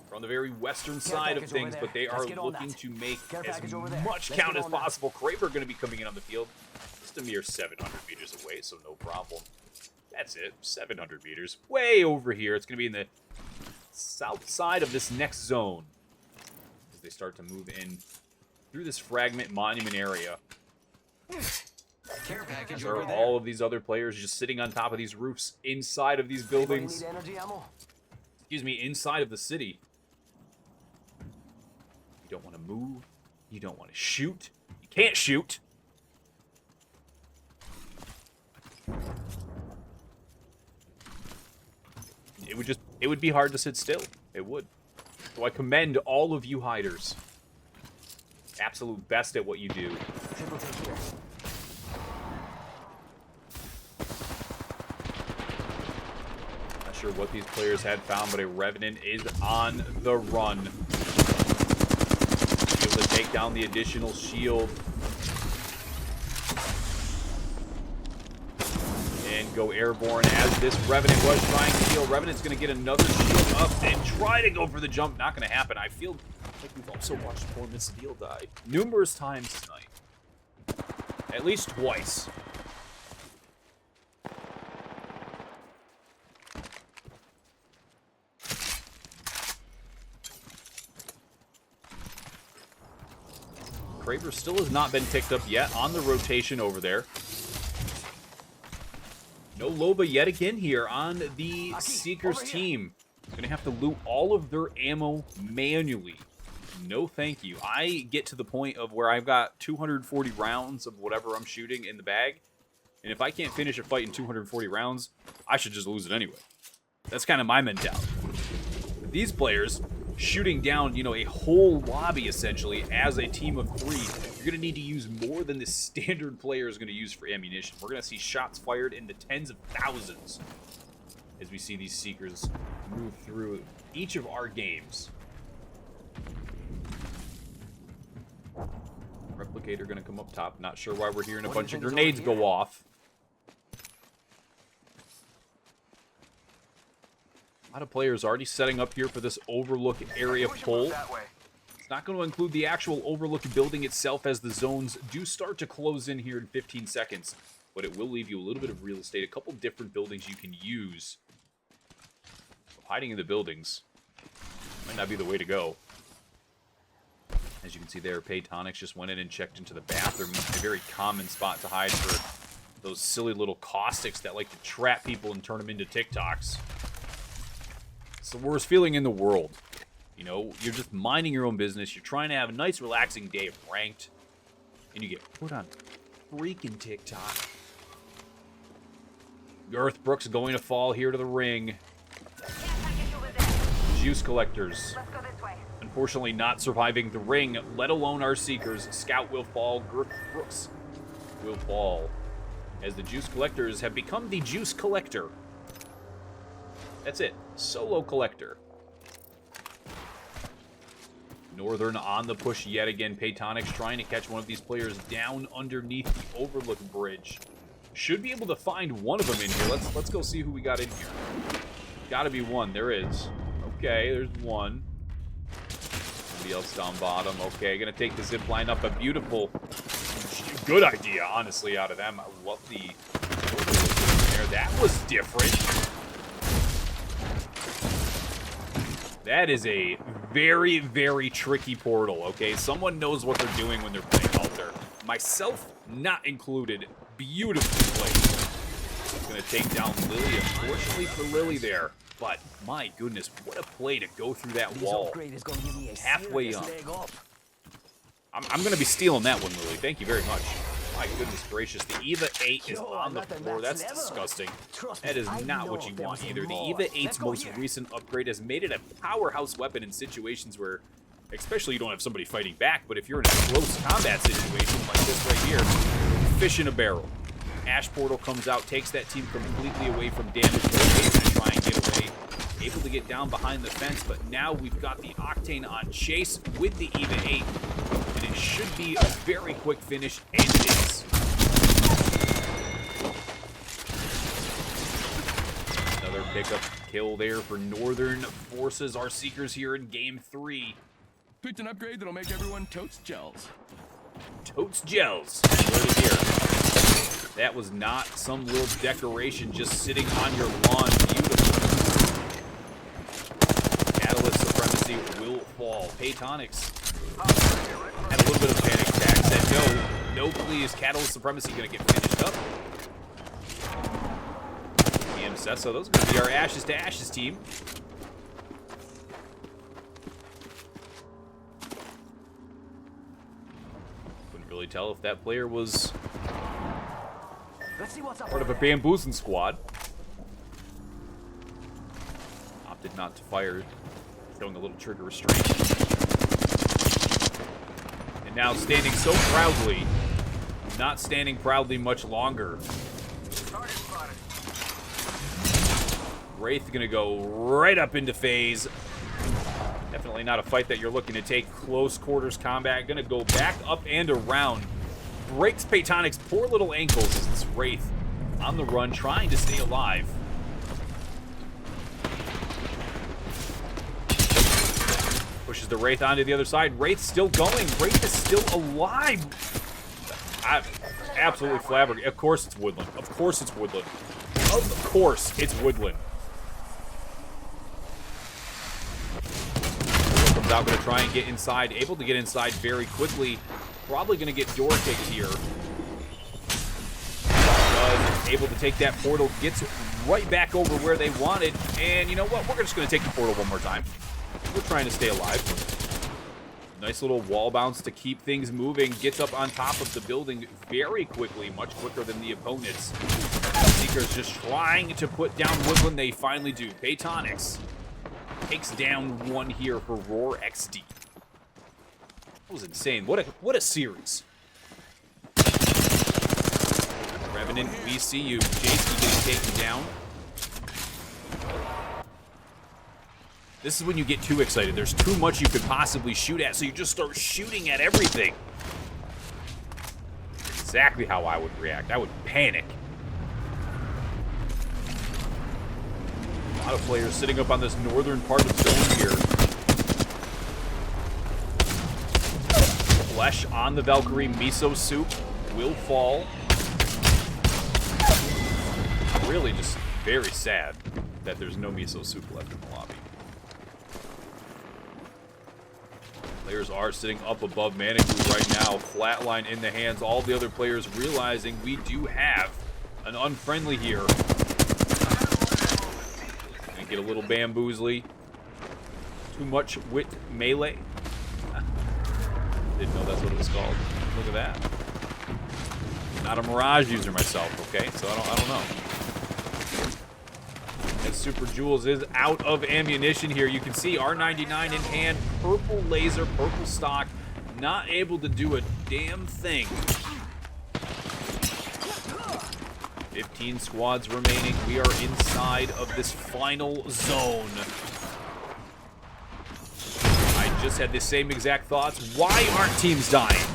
from the very western side of things, but they are looking to make as much count as possible. Kraber going to be coming in on the field. Just a mere 700 meters away, so no problem. That's it, 700 meters. Way over here. It's going to be in the south side of this next zone as they start to move in through this Fragment Monument area.
Care package
There
over
are
there.
all of these other players just sitting on top of these roofs inside of these buildings.
Need energy ammo?
Excuse me, inside of the city. You don't want to move. You don't want to shoot. You can't shoot. It would be hard to sit still. It would. So I commend all of you hiders. Absolute best at what you do.
Triple take here.
Not sure what these players had found, but a Revenant is on the run. Able to take down the additional shield. And go airborne as this Revenant was trying to heal. Revenant's going to get another shield up and try to go for the jump. Not going to happen. I feel like we've also watched poor Miss Steel die numerous times tonight. At least twice. Kraber still has not been picked up yet on the rotation over there. No Loba yet again here on the Seekers team. Gonna have to loot all of their ammo manually. No thank you. I get to the point of where I've got 240 rounds of whatever I'm shooting in the bag. And if I can't finish a fight in 240 rounds, I should just lose it anyway. That's kind of my mentality. These players shooting down, you know, a whole lobby essentially as a team of 3, you're going to need to use more than the standard player is going to use for ammunition. We're going to see shots fired in the tens of thousands as we see these Seekers move through each of our games. Replicator going to come up top. Not sure why we're hearing a bunch of grenades go off. A lot of players already setting up here for this Overlook area pull. It's not going to include the actual Overlook building itself as the zones do start to close in here in 15 seconds. But it will leave you a little bit of real estate, a couple different buildings you can use. Hiding in the buildings might not be the way to go. As you can see there, Paytonix just went in and checked into the bathroom. A very common spot to hide for those silly little caustics that like to trap people and turn them into TikToks. It's the worst feeling in the world. You know, you're just minding your own business. You're trying to have a nice, relaxing day of ranked. And you get put on freaking TikTok. Garth Brooks going to fall here to the ring. Juice Collectors. Unfortunately not surviving the ring, let alone our Seekers. Scout will fall. Garth Brooks will fall. As the Juice Collectors have become the Juice Collector. That's it. Solo Collector. Northern on the push yet again. Paytonix trying to catch one of these players down underneath the Overlook Bridge. Should be able to find one of them in here. Let's go see who we got in here. Gotta be one. There is. Okay, there's one. Somebody else down bottom. Okay, gonna take the zip line up. A beautiful, good idea, honestly, out of them. I love the there. That was different. That is a very, very tricky portal, okay? Someone knows what they're doing when they're playing Altar. Myself not included. Beautifully played. Gonna take down Lily, unfortunately for Lily there. But, my goodness, what a play to go through that wall. Halfway up. I'm gonna be stealing that one, Lily. Thank you very much. My goodness gracious, the EVA 8 is on the floor. That's disgusting. That is not what you want either. The EVA 8's most recent upgrade has made it a powerhouse weapon in situations where, especially you don't have somebody fighting back, but if you're in a close combat situation like this right here, fish in a barrel. Ash Portal comes out, takes that team completely away from damage. They're able to try and get away. Able to get down behind the fence, but now we've got the Octane on chase with the EVA 8. And it should be a very quick finish, and it is. Another pickup kill there for Northern Forces. Our Seekers here in Game 3.
Picked an upgrade that'll make everyone totes gels.
Totes gels. Right here. That was not some little decoration just sitting on your lawn. Beautiful. Catalyst Supremacy will fall. Paytonix had a little bit of a panic attack. Said, no, please. Catalyst Supremacy going to get finished up. PM says so. Those are going to be our Ashes to Ashes team. Couldn't really tell if that player was part of a bamboozling squad. Opted not to fire, showing a little trigger restraint. And now standing so proudly, not standing proudly much longer. Wraith going to go right up into phase. Definitely not a fight that you're looking to take. Close quarters combat. Going to go back up and around. Breaks Paytonic's poor little ankles as this Wraith on the run, trying to stay alive. Pushes the Wraith onto the other side. Wraith's still going. Wraith is still alive. Absolutely flabbergasted. Of course it's Woodland. Of course it's Woodland. Of course it's Woodland. Comes out, going to try and get inside. Able to get inside very quickly. Probably going to get door kicked here. Able to take that portal. Gets right back over where they wanted. And you know what? We're just going to take the portal one more time. We're trying to stay alive. Nice little wall bounce to keep things moving. Gets up on top of the building very quickly, much quicker than the opponents. Seekers just trying to put down Woodland. They finally do. Paytonics takes down one here for Roar XD. That was insane. What a series. Revenant, we see you. JC getting taken down. This is when you get too excited. There's too much you could possibly shoot at, so you just start shooting at everything. Exactly how I would react. I would panic. A lot of players sitting up on this northern part of the zone here. Flesh on the Valkyrie. Miso Soup will fall. Really just very sad that there's no Miso Soup left in the lobby. Players are sitting up above Manitou right now. Flatline in the hands. All the other players realizing we do have an unfriendly here. Gonna get a little bamboozly. Too much wit melee. Didn't know that's what it was called. Look at that. Not a Mirage user myself, okay? So I don't know. As Super Jules is out of ammunition here. You can see R99 in hand, purple laser, purple stock, not able to do a damn thing. 15 squads remaining. We are inside of this final zone. I just had the same exact thoughts. Why aren't teams dying?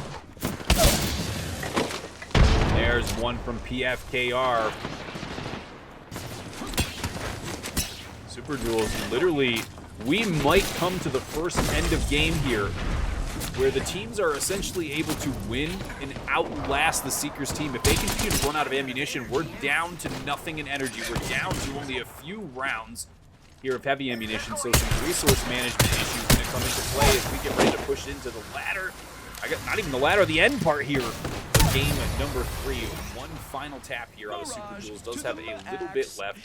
There's one from PFKR. Super Jules, literally, we might come to the first end of game here where the teams are essentially able to win and outlast the Seekers team. If they continue to run out of ammunition, we're down to nothing in energy. We're down to only a few rounds here of heavy ammunition, so some resource management issues going to come into play as we get ready to push into the ladder. I got not even the ladder, the end part here. Game at number 3. One final tap here on the Super Jules. Does have a little bit left.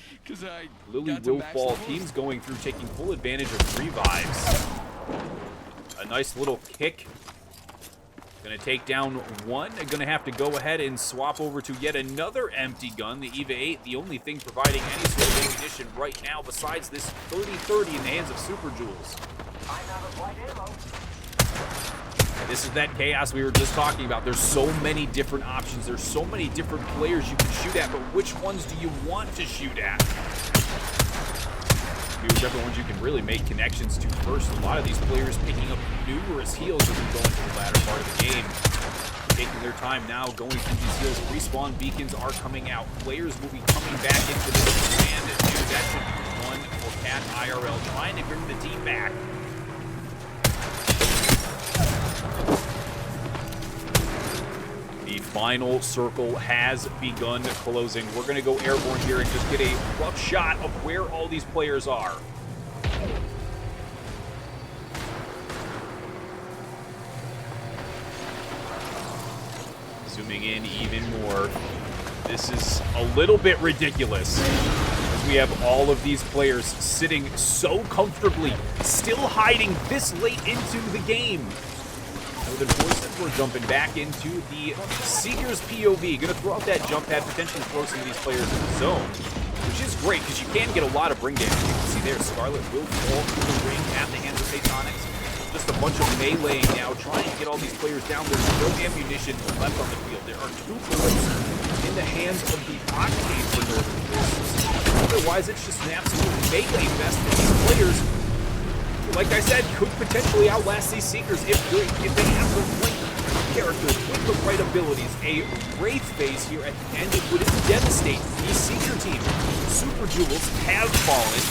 Lily will fall. Team's going through, taking full advantage of revives. A nice little kick. Going to take down one. Going to have to go ahead and swap over to yet another empty gun. The EVA 8, the only thing providing any sort of ammunition right now besides this 30-30 in the hands of Super Jules. This is that chaos we were just talking about. There's so many different options. There's so many different players you can shoot at, but which ones do you want to shoot at? Whichever ones you can really make connections to first. A lot of these players picking up numerous heals as we go into the latter part of the game. Taking their time now, going through these heals. Respawn beacons are coming out. Players will be coming back into this command. That should be one for Cat IRL, trying to bring the team back. The final circle has begun closing. We're going to go airborne here and just get a rough shot of where all these players are. Zooming in even more. This is a little bit ridiculous as we have all of these players sitting so comfortably, still hiding this late into the game. With enforcement, we're jumping back into the Seekers POV. Gonna throw out that jump pad, potentially throw some of these players in the zone, which is great because you can get a lot of bring damage. You can see there, Scarlet will fall through the ring at the hands of Paytonics. Just a bunch of meleeing now, trying to get all these players down. There's no ammunition left on the field. There are 2 bullets in the hands of the Octane for Northern Forces. Otherwise, it's just an absolute melee fest for these players. Like I said, could potentially outlast these Seekers if they have the right characters with the right abilities. A Wraith phase here at the end, it would devastate the Seeker team. Super Jewels have fallen.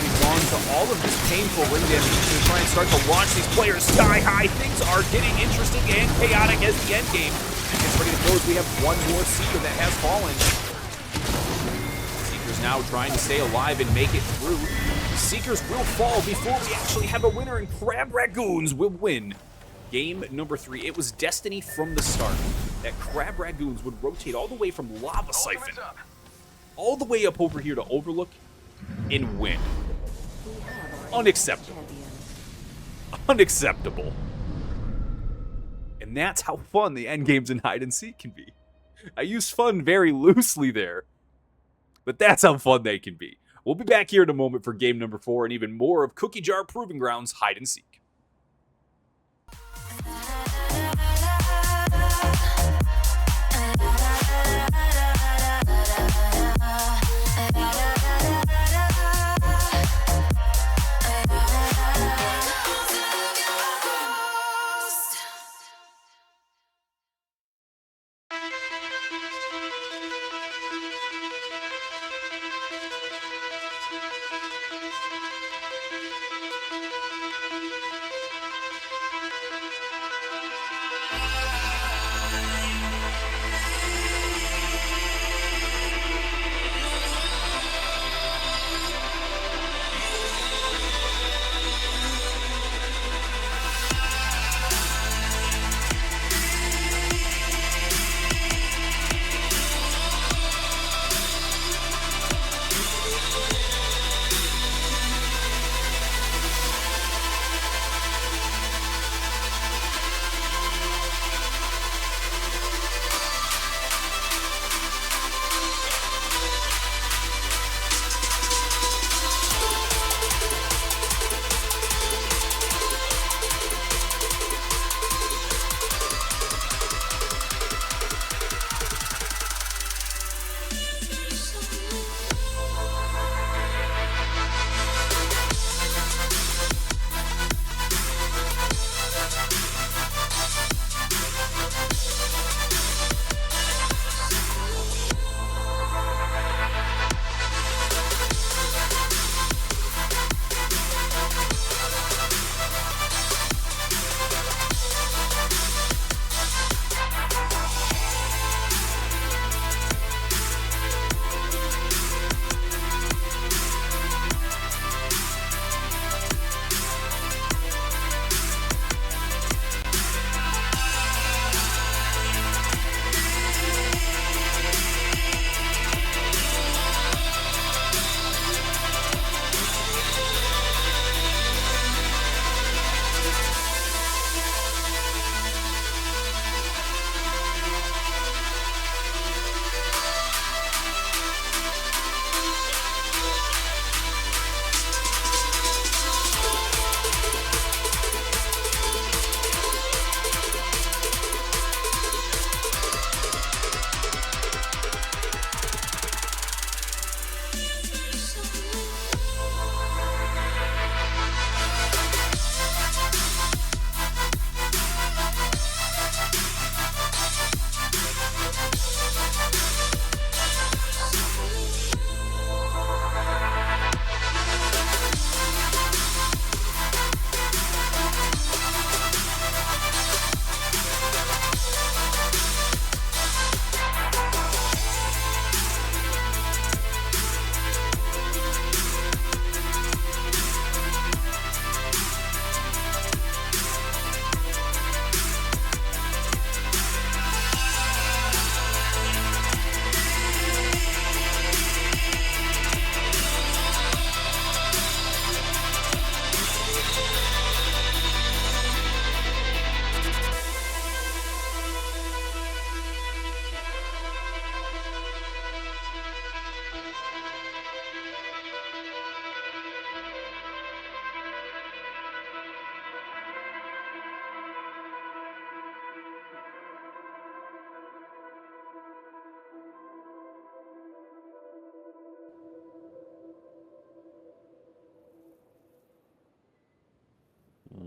We've gone to all of this painful ring damage to try and start to launch these players sky high. Things are getting interesting and chaotic as the end game gets ready to close. We have one more Seeker that has fallen. Seekers now trying to stay alive and make it through. Seekers will fall before we actually have a winner, and Crab Ragoons will win game number 3. It was destiny from the start that Crab Ragoons would rotate all the way from Lava Siphon all the way up over here to Overlook and win. Unacceptable. Unacceptable. And that's how fun the end games in hide and seek can be. I use fun very loosely there, but that's how fun they can be. We'll be back here in a moment for game number 4 and even more of Cookie Jar Proving Grounds hide and seek.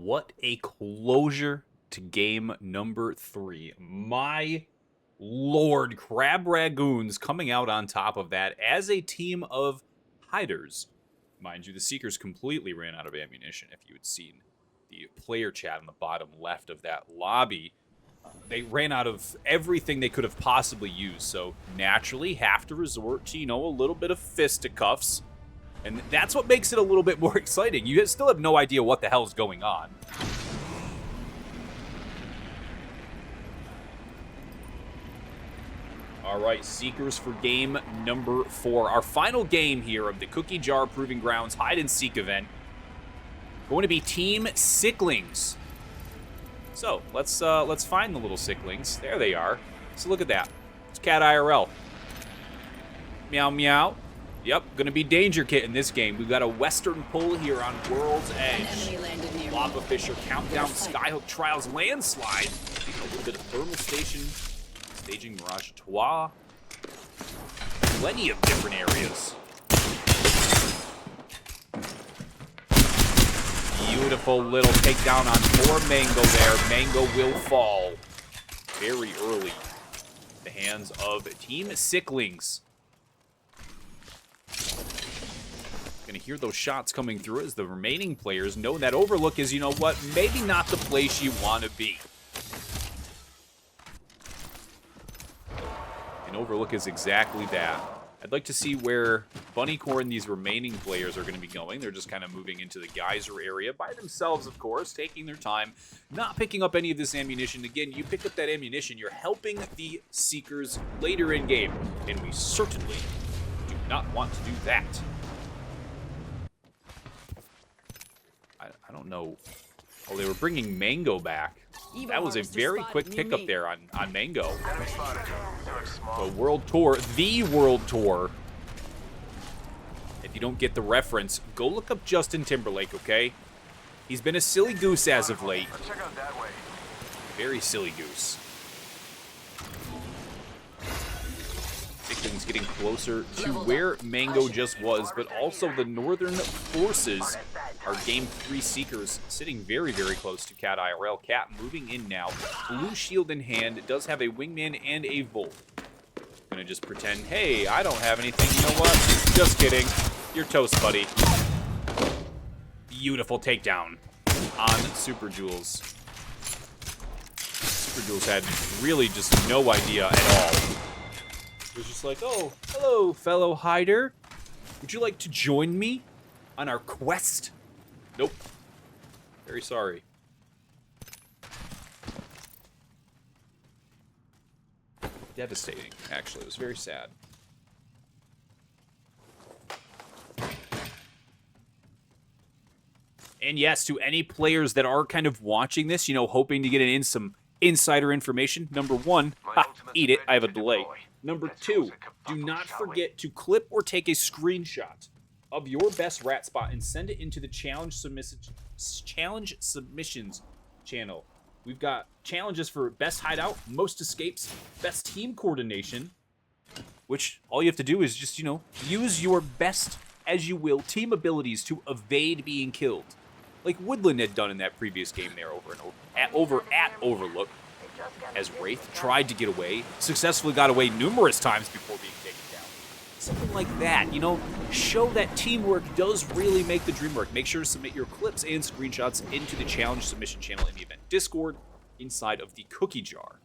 what a closure to game number 3. My lord, Crab Ragoons coming out on top of that as a team of hiders. Mind you, the Seekers completely ran out of ammunition. If you had seen the player chat on the bottom left of that lobby, they ran out of everything they could have possibly used. So naturally have to resort to, a little bit of fisticuffs. And that's what makes it a little bit more exciting. You still have no idea what the hell's going on. All right, Seekers for game number 4. Our final game here of the Cookie Jar Proving Grounds Hide and Seek event. Going to be Team Sicklings. So, let's find the little Sicklings. There they are. So look at that. It's Cat IRL. Meow, meow. Yep, gonna be Danger Kit in this game. We've got a Western pull here on World's Edge.
Enemy landed near me.
Lava Fisher, Countdown, Skyhook Trials, Landslide. A little bit of Thermal Station, Staging Mirage Trois. Plenty of different areas. Beautiful little takedown on poor Mango there. Mango will fall very early. The hands of Team Sicklings. Gonna hear those shots coming through as the remaining players know that Overlook is, maybe not the place you want to be. And Overlook is exactly that. I'd like to see where Bunnycore and these remaining players are going to be going. They're just kind of moving into the geyser area by themselves, of course, taking their time, not picking up any of this ammunition. Again, you pick up that ammunition, you're helping the Seekers later in game, and we certainly do not want to do that. I don't know. Oh, they were bringing Mango back. That was a very quick pickup there on Mango. So World Tour, the World Tour. If you don't get the reference, go look up Justin Timberlake, okay? He's been a silly goose as of late.
Check out that way.
Very silly goose. Sicklings getting closer to where Mango just was, but also the Northern Forces, our Game 3 Seekers, sitting very, very close to Cat IRL. Cat moving in now. Blue shield in hand. It does have a Wingman and a Volt. Gonna just pretend, hey, I don't have anything. You know what? Just kidding. You're toast, buddy. Beautiful takedown on Super Jules. Super Jules had really just no idea at all. It was just like, oh, hello, fellow hider. Would you like to join me on our quest? Nope. Very sorry. Devastating, actually. It was very sad. And yes, to any players that are kind of watching this, hoping to get in some insider information. Number 1, eat it. I have a delay. Number 2, do not forget to clip or take a screenshot of your best rat spot and send it into the challenge submissions channel. We've got challenges for best hideout, most escapes, best team coordination, which all you have to do is just, use your best, as you will, team abilities to evade being killed. Like Woodland had done in that previous game there over at Overlook. As Wraith tried to get away, successfully got away numerous times before being taken down. Something like that, show that teamwork does really make the dream work. Make sure to submit your clips and screenshots into the challenge submission channel in the event Discord inside of the Cookie Jar.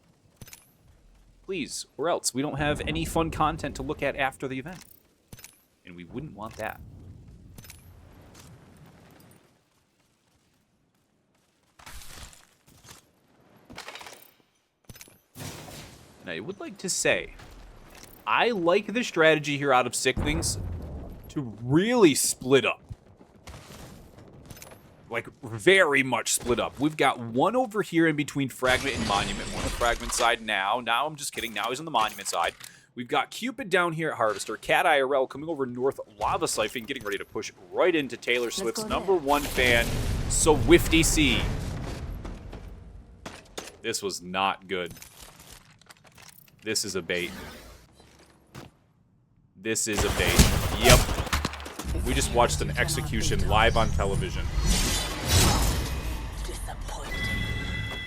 Please, or else we don't have any fun content to look at after the event. And we wouldn't want that. And I would like to say, I like the strategy here out of Sicklings to really split up. Like, very much split up. We've got one over here in between Fragment and Monument. We're on the Fragment side now. Now, I'm just kidding. Now he's on the Monument side. We've got Cupid down here at Harvester. Cat IRL coming over north. Lava Siphon getting ready to push right into Taylor Swift's #1 fan, Swifty C. This was not good. This is a bait. This is a bait. Yep. We just watched an execution live on television.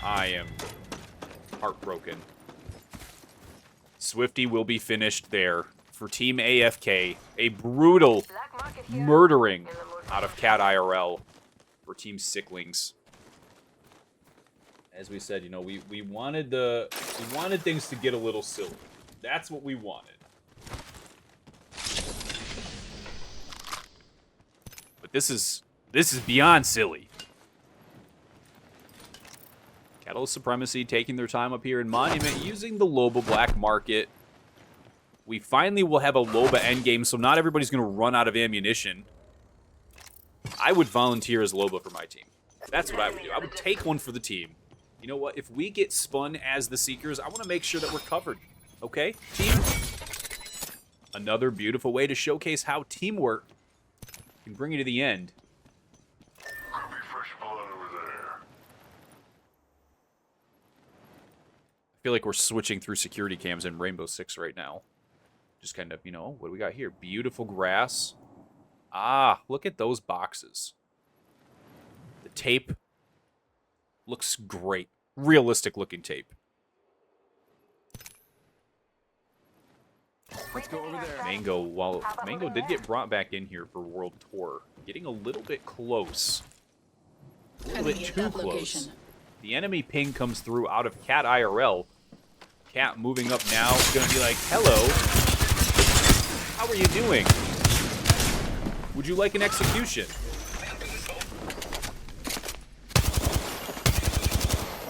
I am heartbroken. Swifty will be finished there for Team AFK. A brutal murdering out of Cat IRL for Team Sicklings. As we said, you know, we wanted things to get a little silly. That's what we wanted. But this is beyond silly. Catalyst Supremacy taking their time up here in Monument, using the Loba Black Market. We finally will have a Loba endgame, so not everybody's going to run out of ammunition. I would volunteer as Loba for my team. That's what I would do. I would take one for the team. You know what? If we get spun as the Seekers, I want to make sure that we're covered. Okay, team? Another beautiful way to showcase how teamwork can bring you to the end. I feel like we're switching through security cams in Rainbow Six right now. Just kind of, you know, what do we got here? Beautiful grass. Ah, look at those boxes. The tape looks great. Realistic looking tape.
Let's go over there.
Mango, while Mango did get brought back in here for World Tour, getting a little bit close. A little bit too close. The enemy ping comes through out of Cat IRL. Cat moving up now, gonna be like, hello. How are you doing? Would you like an execution?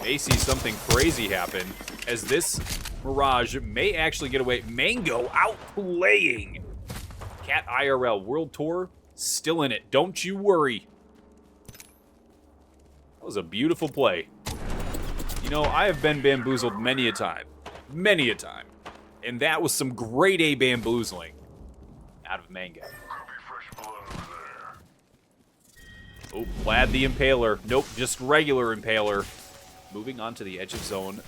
May see something crazy happen as this Mirage may actually get away. Mango outplaying Cat IRL. World Tour still in it. Don't you worry. That was a beautiful play. You know, I have been bamboozled many a time. Many a time. And that was some grade A bamboozling out of Mango. Oh, Vlad the Impaler. Nope, just regular Impaler. Moving on to the edge of zone.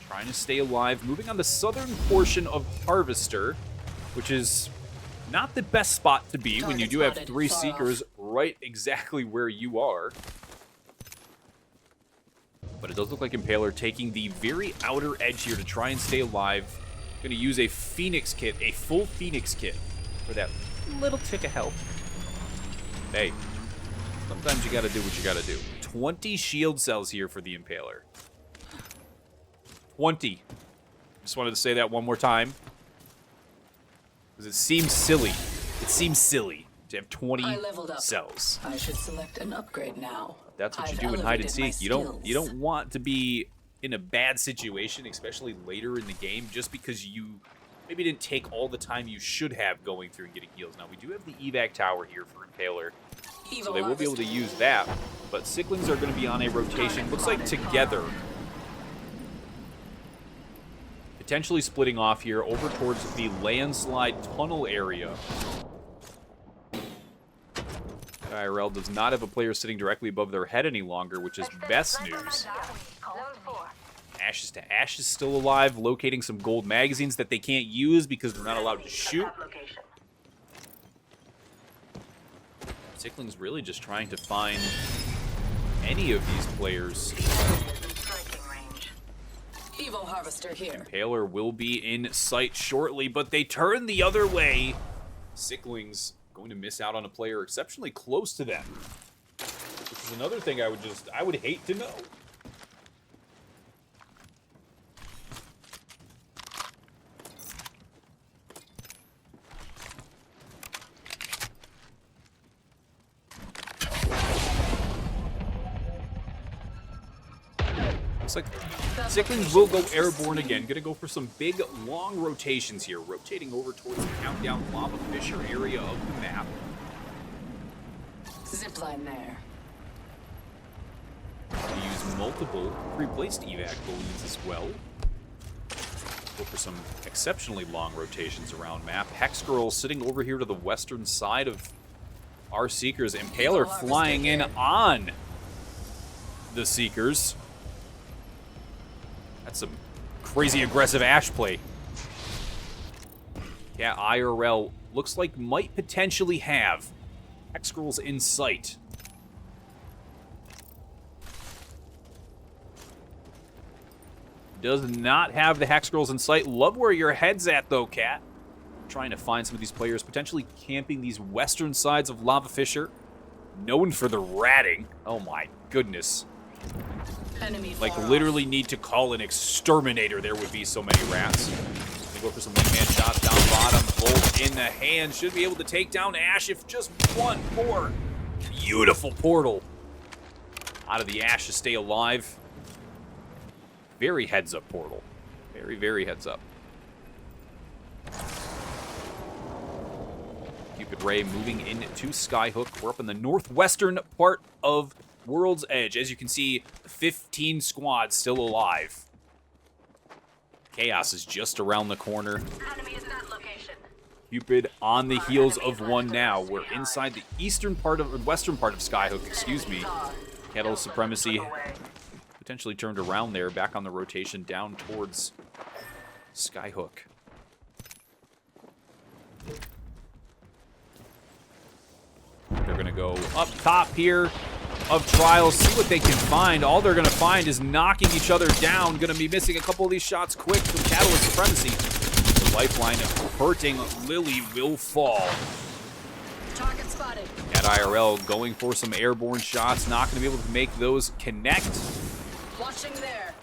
Trying to stay alive. Moving on the southern portion of Harvester, which is not the best spot to be when you do have 3 Seekers right exactly where you are. But it does look like Impaler taking the very outer edge here to try and stay alive. Going to use a Phoenix kit, a full Phoenix kit, for that little tick of health. Hey, sometimes you got to do what you got to do. 20 shield cells here for the Impaler. 20. Just wanted to say that one more time. Because it seems silly. It seems silly to have 20 cells.
I should select an upgrade now.
That's what you do in hide and seek. You don't want to be in a bad situation, especially later in the game, just because you maybe didn't take all the time you should have going through and getting heals. Now, we do have the evac tower here for Impaler, so they will be able to use that. But Sicklings are going to be on a rotation. Looks like together. Potentially splitting off here over towards the landslide tunnel area. IRL does not have a player sitting directly above their head any longer, which is best news. Ashes to Ashes still alive, locating some gold magazines that they can't use because they're not allowed to shoot. Sicklings really just trying to find any of these players.
Evo Harvester here.
Impaler will be in sight shortly, but they turn the other way. Sicklings going to miss out on a player exceptionally close to them, which is another thing I would hate to know. Looks like Sicklings will go airborne again. Gonna go for some big, long rotations here. Rotating over towards the Countdown Lava Fissure area of the map.
Zipline there.
We use multiple pre-placed evac balloons as well. Go for some exceptionally long rotations around map. Hex Girl sitting over here to the western side of our Seekers. Impaler flying in on the Seekers. That's some crazy aggressive Ash play. Yeah, IRL looks like might potentially have Hex Girls in sight. Does not have the Hex Girls in sight. Love where your head's at, though, Cat. Trying to find some of these players, potentially camping these western sides of Lava Fissure. Known for the ratting. Oh, my goodness.
Enemy
Like,
far
literally need to call an exterminator. There would be so many rats. They go for some wingman shots down bottom. Bolt in the hand. Should be able to take down Ash if just one more. Beautiful portal. Out of the Ash to stay alive. Very heads-up portal. Very, very heads-up. Cupid Ray moving into Skyhook. We're up in the northwestern part of World's Edge. As you can see, 15 squads still alive. Chaos is just around the corner.
Enemy is that location.
Cupid on the heels of one now. We're inside the eastern part of, or western part of Skyhook, excuse me. Kettle Supremacy potentially turned around there, back on the rotation down towards Skyhook. They're going to go up top here of Trials, see what they can find. All they're going to find is knocking each other down. Going to be missing a couple of these shots quick from Catalyst Supremacy. The lifeline hurting. Lily will fall.
Target spotted.
At IRL going for some airborne shots. Not going to be able to make those connect.
watching there.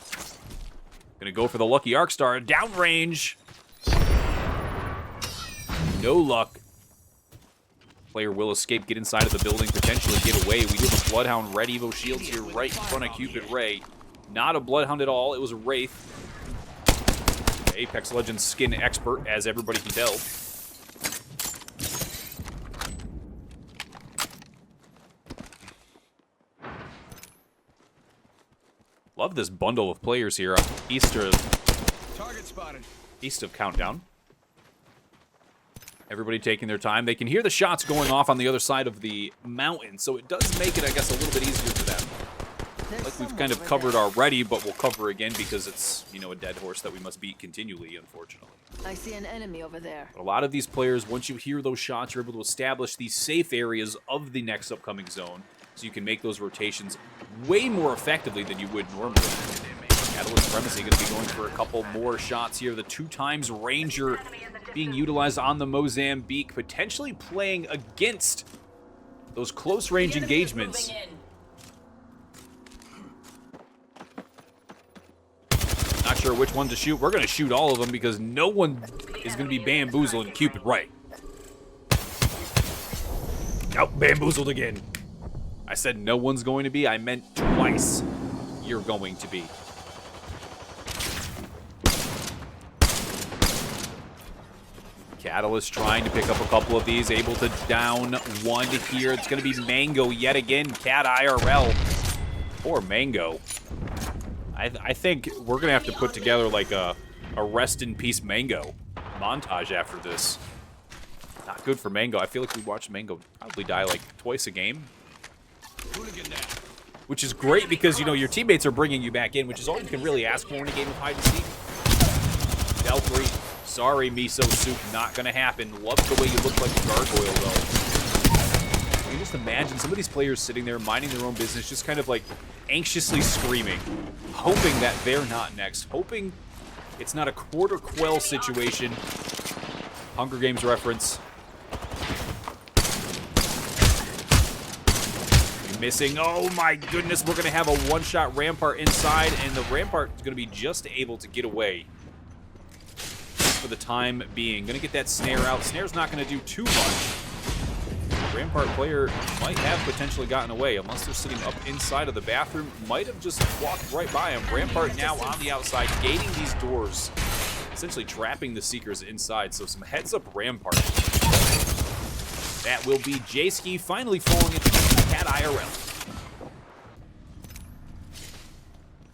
Going to go for the Lucky Arcstar. Downrange. No luck. Player will escape, get inside of the building, potentially get away. We do have a Bloodhound Red Evo Shields here right in front of Cupid Ray. Not a Bloodhound at all. It was a Wraith. Apex Legends skin expert, as everybody can tell. Love this bundle of players here east of Countdown. Everybody taking their time. They can hear the shots going off on the other side of the mountain, so it does make it, I guess, a little bit easier for them. Like we've kind of covered already, but we'll cover again because it's, you know, a dead horse that we must beat continually, unfortunately.
I see an enemy over there.
But a lot of these players, once you hear those shots, you're able to establish these safe areas of the next upcoming zone, so you can make those rotations way more effectively than you would normally. Catalyst Supremacy going to be going for a couple more shots here. The 2x Ranger being utilized on the Mozambique, potentially playing against those close-range engagements. Not sure which one to shoot. We're going to shoot all of them because no one is going to be bamboozling Cupid Ray. Oh, bamboozled again. I said no one's going to be. I meant twice you're going to be. Catalyst trying to pick up a couple of these, able to down one here. It's going to be Mango yet again. Cat IRL. Poor Mango. I think we're going to have to put together like a rest in peace Mango montage after this. Not good for Mango. I feel like we watched Mango probably die like twice a game. Which is great because, you know, your teammates are bringing you back in, which is all you can really ask for in a game of hide and seek. Del 3. Sorry, Miso Soup, not gonna happen. Love the way you look like a gargoyle, though. You can just imagine some of these players sitting there minding their own business, just kind of like anxiously screaming, hoping that they're not next, hoping it's not a quarter quell situation. Hunger Games reference. Missing. Oh my goodness, we're gonna have a one-shot Rampart inside, and the Rampart is gonna be just able to get away. For the time being. Gonna get that snare out. Snare's not gonna do too much. Rampart player might have potentially gotten away, unless they're sitting up inside of the bathroom. Might have just walked right by him. Rampart now on the outside, gating these doors, essentially trapping the Seekers inside. So some heads up Rampart. That will be J-Ski finally falling into Cat IRL.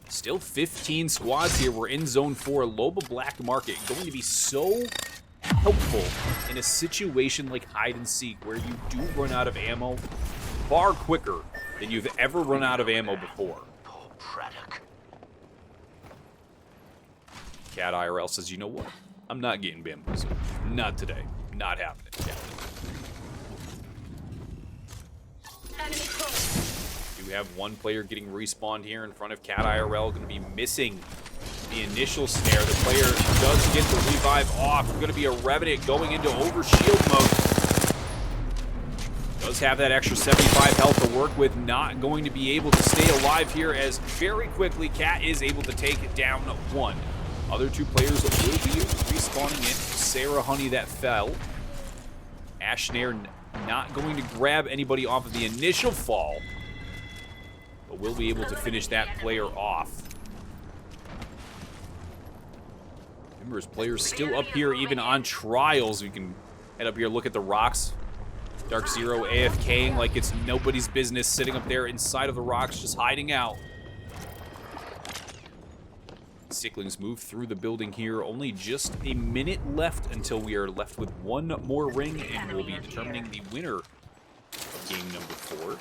Still 15 squads here. We're in Zone 4. Loba Black Market going to be so helpful in a situation like hide and seek where you do run out of ammo far quicker than you've ever run out of ammo before. Cat IRL says, you know what? I'm not getting bamboozled. Not today. Not happening.
Enemy close.
We have one player getting respawned here in front of Cat IRL. Going to be missing the initial snare. The player does get the revive off. Going to be a Revenant going into overshield mode. Does have that extra 75 health to work with. Not going to be able to stay alive here, as very quickly Cat is able to take down one. Other two players will be respawning in. Sarah Honey that fell. Ash Snare not going to grab anybody off of the initial fall, but will be able to finish that player off. Remember, players still up here even on trials. We can head up here, look at the rocks. Dark Zero AFKing like it's nobody's business, sitting up there inside of the rocks, just hiding out. Sicklings move through the building here. Only just a minute left until we are left with one more ring, and we'll be determining the winner of game number 4.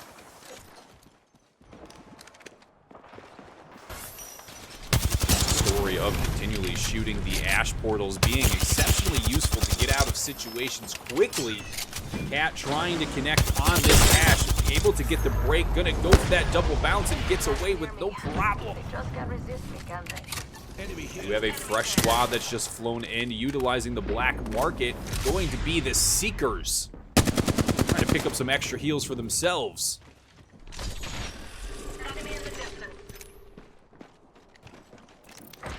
Story of continually shooting the Ash portals being exceptionally useful to get out of situations quickly. Cat trying to connect on this Ash, able to get the break, gonna go for that double bounce and gets away with no problem.
They just can't resist me, can they?
We have a fresh squad that's just flown in, utilizing the black market, going to be the Seekers. Trying to pick up some extra heals for themselves.
Enemy in the distance.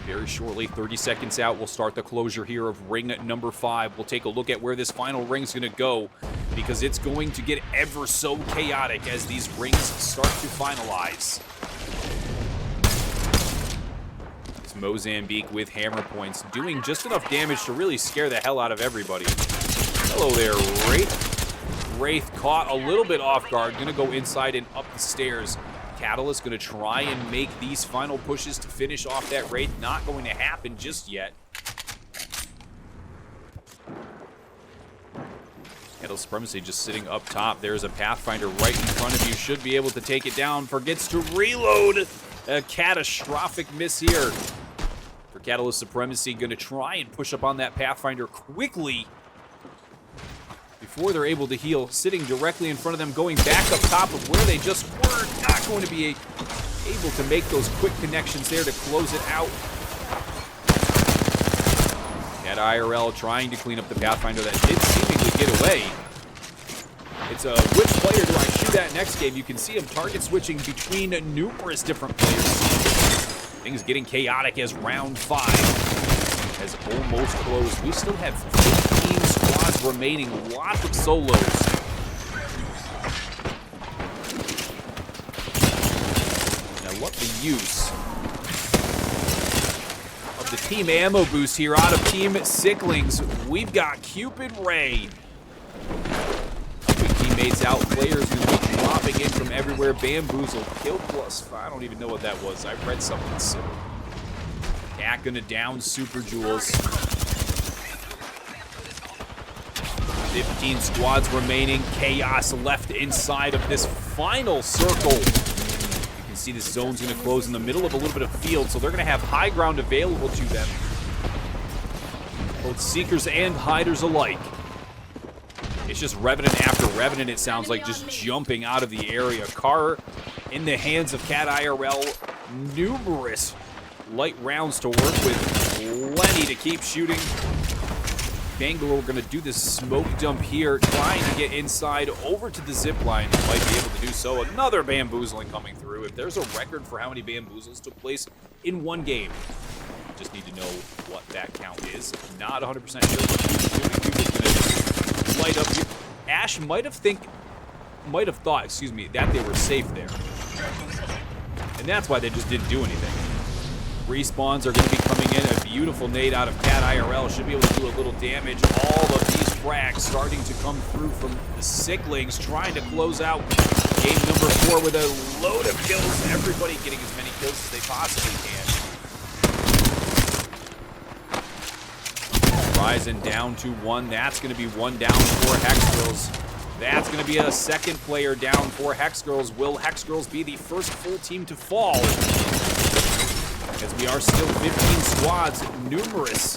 Very shortly, 30 seconds out, we'll start the closure here of ring number 5. We'll take a look at where this final ring's going to go, because it's going to get ever so chaotic as these rings start to finalize. It's Mozambique with hammer points, doing just enough damage to really scare the hell out of everybody. Hello there, Wraith. Wraith caught a little bit off guard, going to go inside and up the stairs. Catalyst going to try and make these final pushes to finish off that Wraith. Not going to happen just yet. Catalyst Supremacy just sitting up top. There's a Pathfinder right in front of you. Should be able to take it down. Forgets to reload. A catastrophic miss here for Catalyst Supremacy. Going to try and push up on that Pathfinder quickly before they're able to heal. Sitting directly in front of them, going back up top of where they just were. Not going to be able to make those quick connections there to close it out. At IRL trying to clean up the Pathfinder that did seemingly get away. It's a which player do I shoot at next game? You can see him target switching between numerous different players. Things getting chaotic as round 5 has almost closed. We still have 15 squads remaining. Lots of solos. Now what the use of the team ammo boost here out of Team Sicklings. We've got Cupid Ray. Teammates out, players going to be dropping in from everywhere. Bamboozle, kill plus, I don't even know what that was. I read something similar. Cat going to down Super Jewels. 15 squads remaining. Chaos left inside of this final circle. You can see this zone's going to close in the middle of a little bit of field, so they're going to have high ground available to them. Both Seekers and Hiders alike. It's just Revenant after Revenant, it sounds like, just jumping out of the area. Car in the hands of Cat IRL. Numerous light rounds to work with. Plenty to keep shooting. Bangalore going to do this smoke dump here, trying to get inside over to the zip line. Might be able to do so. Another bamboozling coming through. If there's a record for how many bamboozles took place in one game, just need to know what that count is. Not 100% sure, but Cupid's going to light up here. Ash might have thought, that they were safe there. And that's why they just didn't do anything. Respawns are going to be coming in. A beautiful nade out of Cat IRL. Should be able to do a little damage. All of these frags starting to come through from the Sicklings, trying to close out game number 4 with a load of kills. Everybody getting as many kills as they possibly can. Rising down to 1. That's going to be 1 down for Hex Girls. That's going to be a second player down for Hex Girls. Will Hex Girls be the first full team to fall? As we are still 15 squads, numerous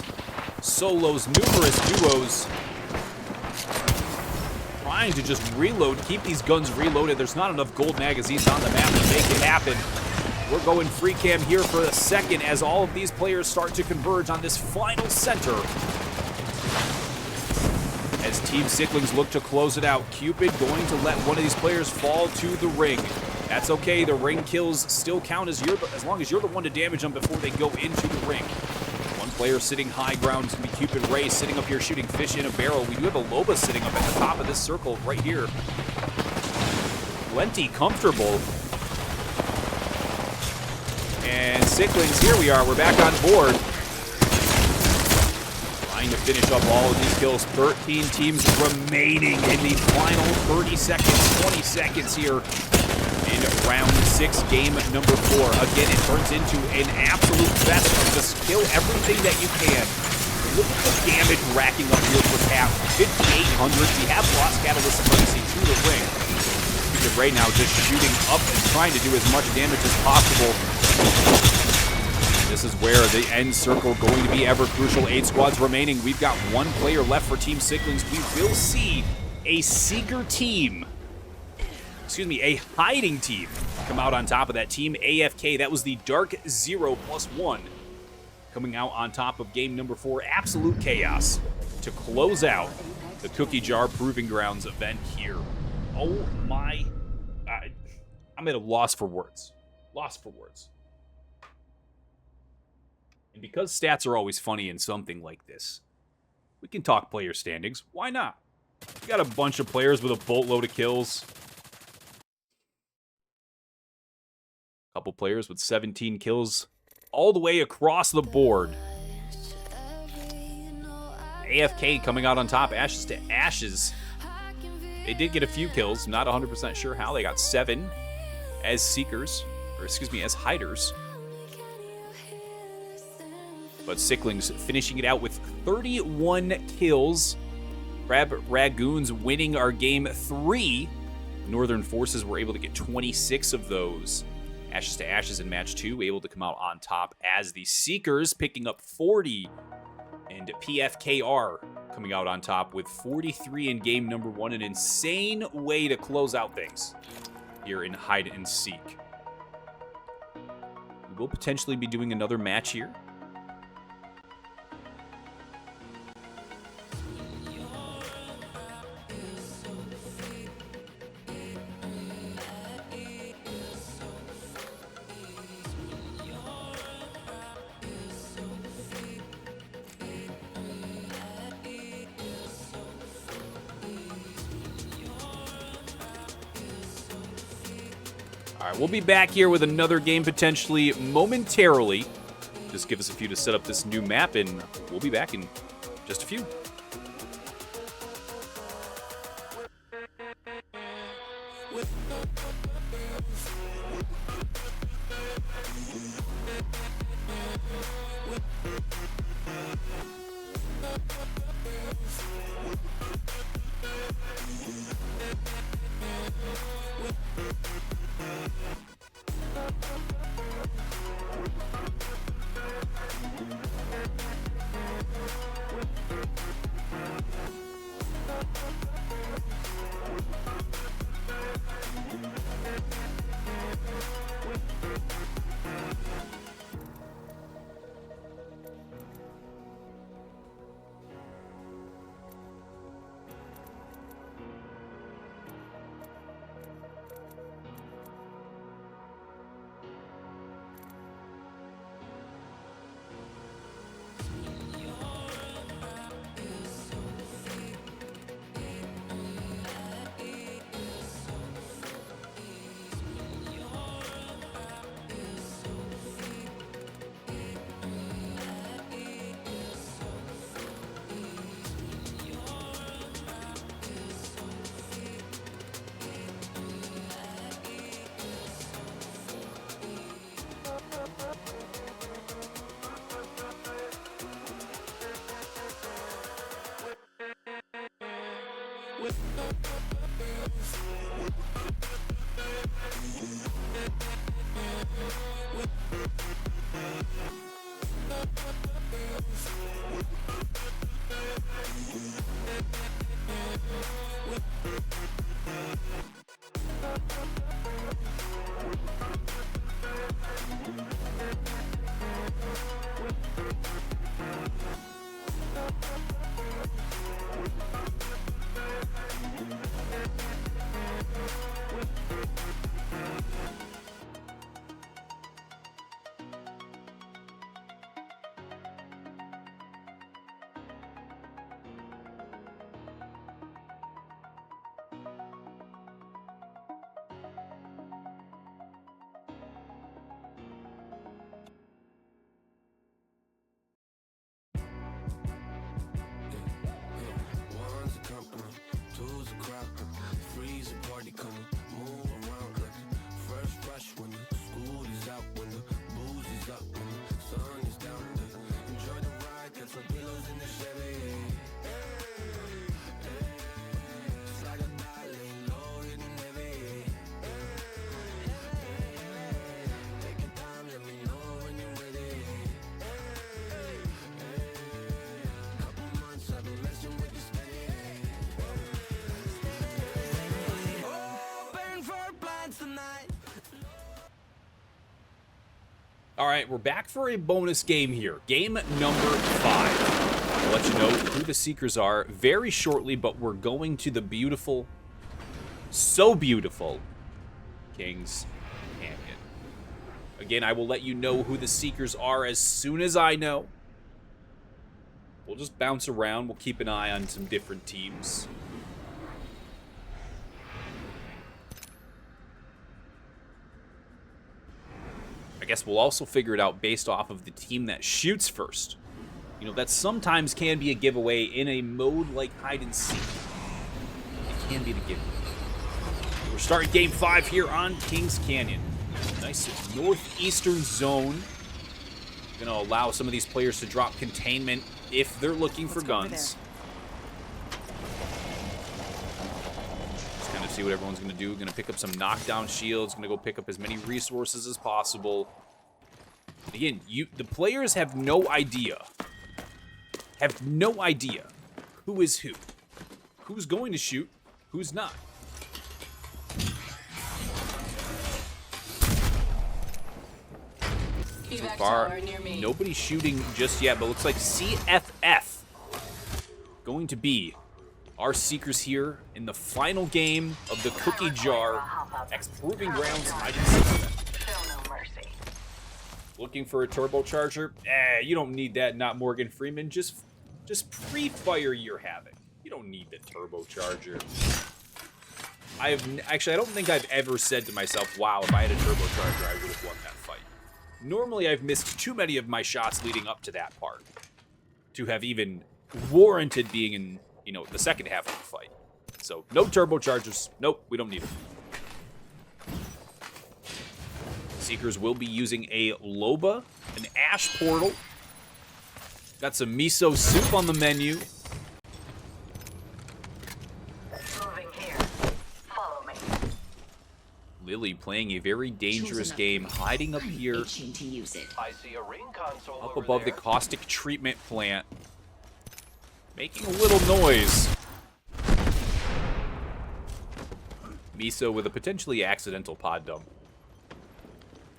solos, numerous duos. Trying to just reload, keep these guns reloaded. There's not enough gold magazines on the map to make it happen. We're going free cam here for a second as all of these players start to converge on this final center. As Team Sicklings look to close it out, Cupid going to let one of these players fall to the ring. That's okay, the ring kills still count as long as you're the one to damage them before they go into the ring. One player sitting high ground is going to be Cupid Ray sitting up here shooting fish in a barrel. We do have a Loba sitting up at the top of this circle right here. Plenty comfortable. And Sicklings, here we are. We're back on board. Trying to finish up all of these kills. 13 teams remaining in the final 30 seconds, 20 seconds here in round 6, game number 4. Again, it turns into an absolute fest of just kill everything that you can. Look at the damage racking up here for Cap. 5,800. We have lost Catalyst Emergency to the ring. Cupid Ray now just shooting up and trying to do as much damage as possible. This is where the end circle going to be ever crucial. 8 squads remaining. We've got 1 player left for Team Sicklings. We will see a Seeker team, a hiding team come out on top of that. Team AFK, that was the Dark 0 + 1 coming out on top of game number 4. Absolute chaos to close out the Cookie Jar Proving Grounds event here. Oh my, I'm at a loss for words. Lost for words. And because stats are always funny in something like this, we can talk player standings. Why not? We got a bunch of players with a boatload of kills. A couple players with 17 kills all the way across the board. AFK coming out on top, Ashes to Ashes. They did get a few kills. Not 100% sure how. They got 7 as Seekers, or excuse me, as Hiders. But Sicklings finishing it out with 31 kills. Crab Ragoons winning our game 3. Northern Forces were able to get 26 of those. Ashes to Ashes in match 2, able to come out on top as the Seekers, picking up 40. And PFKR coming out on top with 43 in game number 1. An insane way to close out things here in Hide and Seek. We will potentially be doing another match here. All right, we'll be back here with another game potentially momentarily. Just give us a few to set up this new map, and we'll be back in just a few. All right, we're back for a bonus game here. Game number 5. I'll let you know who the Seekers are very shortly, but we're going to the beautiful, so beautiful, Kings Canyon. Again, I will let you know who the Seekers are as soon as I know. We'll just bounce around. We'll keep an eye on some different teams. I guess we'll also figure it out based off of the team that shoots first. You know, that sometimes can be a giveaway in a mode like hide and seek. It can be the giveaway. We're starting game 5 here on Kings Canyon. Nice northeastern zone. Going to allow some of these players to drop containment if they're looking for guns. Just kind of see what everyone's going to do. Going to pick up some knockdown shields. Going to go pick up as many resources as possible. Again, the players have no idea. Have no idea who is who. Who's going to shoot, who's not. So far, nobody's shooting just yet, but looks like CFF going to be our Seekers here in the final game of the Cookie Jar X Proving Grounds hide and seek event.
Show no mercy.
Looking for a turbocharger? You don't need that, not Morgan Freeman. Just pre-fire your Havoc. You don't need the turbocharger. I don't think I've ever said to myself, wow, if I had a turbocharger, I would have won that fight. Normally, I've missed too many of my shots leading up to that part to have even warranted being in, you know, the second half of the fight. So, no turbochargers. Nope, we don't need them. Seekers will be using a Loba, an Ash Portal. Got some miso soup on the menu.
Moving here. Follow me.
Lily playing a very dangerous game, hiding up here,
I see a ring console
up
over
above
there.
the caustic treatment plant, making a little noise. Miso with a potentially accidental pod dump.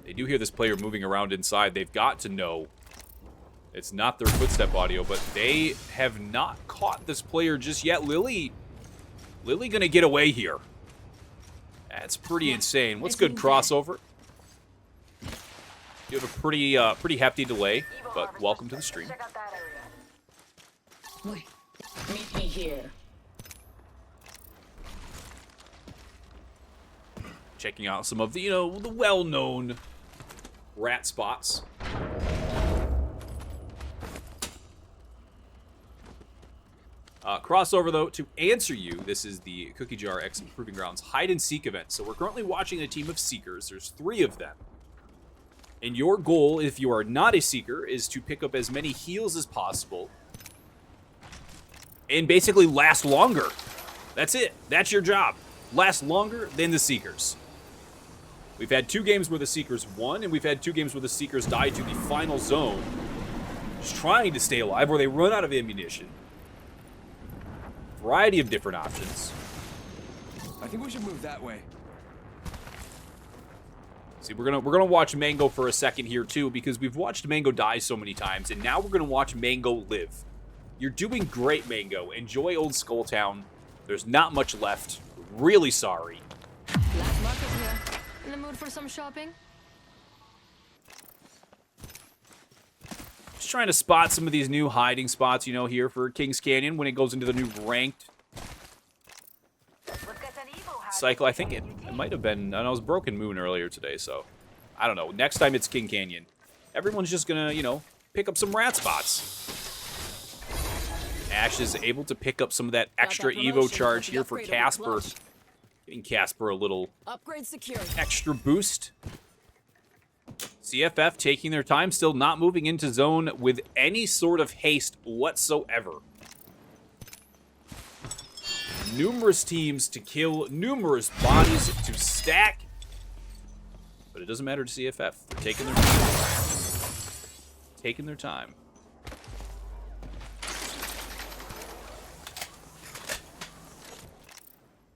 They do hear this player moving around inside. They've got to know it's not their footstep audio, but they have not caught this player just yet. Lily gonna get away here. That's pretty insane. What's good, crossover? You have a pretty hefty delay, but welcome to the stream.
Check out that area.
Wait. Meet me here.
Checking out some of the, you know, the well-known rat spots. Crossover, though, to answer you, this is the Cookie Jar X Proving Grounds hide and seek event. So we're currently watching a team of Seekers. There's 3 of them. And your goal, if you are not a Seeker, is to pick up as many heals as possible and basically last longer. That's it. That's your job. Last longer than the Seekers. We've had 2 games where the Seekers won, and we've had 2 games where the Seekers died to the final zone, just trying to stay alive, where they run out of ammunition. Variety of different options.
I think we should move that way.
See, we're gonna watch Mango for a second here too, because we've watched Mango die so many times, and now we're gonna watch Mango live. You're doing great, Mango. Enjoy Old Skulltown. There's not much left. Really sorry.
Black market here. In the mood for some shopping?
Just trying to spot some of these new hiding spots, you know, here for Kings Canyon when it goes into the new ranked
Look at that Evo hat.
cycle. I think it might have been, I know it was Broken Moon earlier today, so I don't know. Next time it's King Canyon. Everyone's just gonna, you know, pick up some rat spots. Ash is able to pick up some of that extra Evo charge here for Casper. Giving Casper a little
Upgrade secure.
extra boost. CFF taking their time, still not moving into zone with any sort of haste whatsoever. Numerous teams to kill, numerous bodies to stack. But it doesn't matter to CFF. They're taking their time. Taking their time.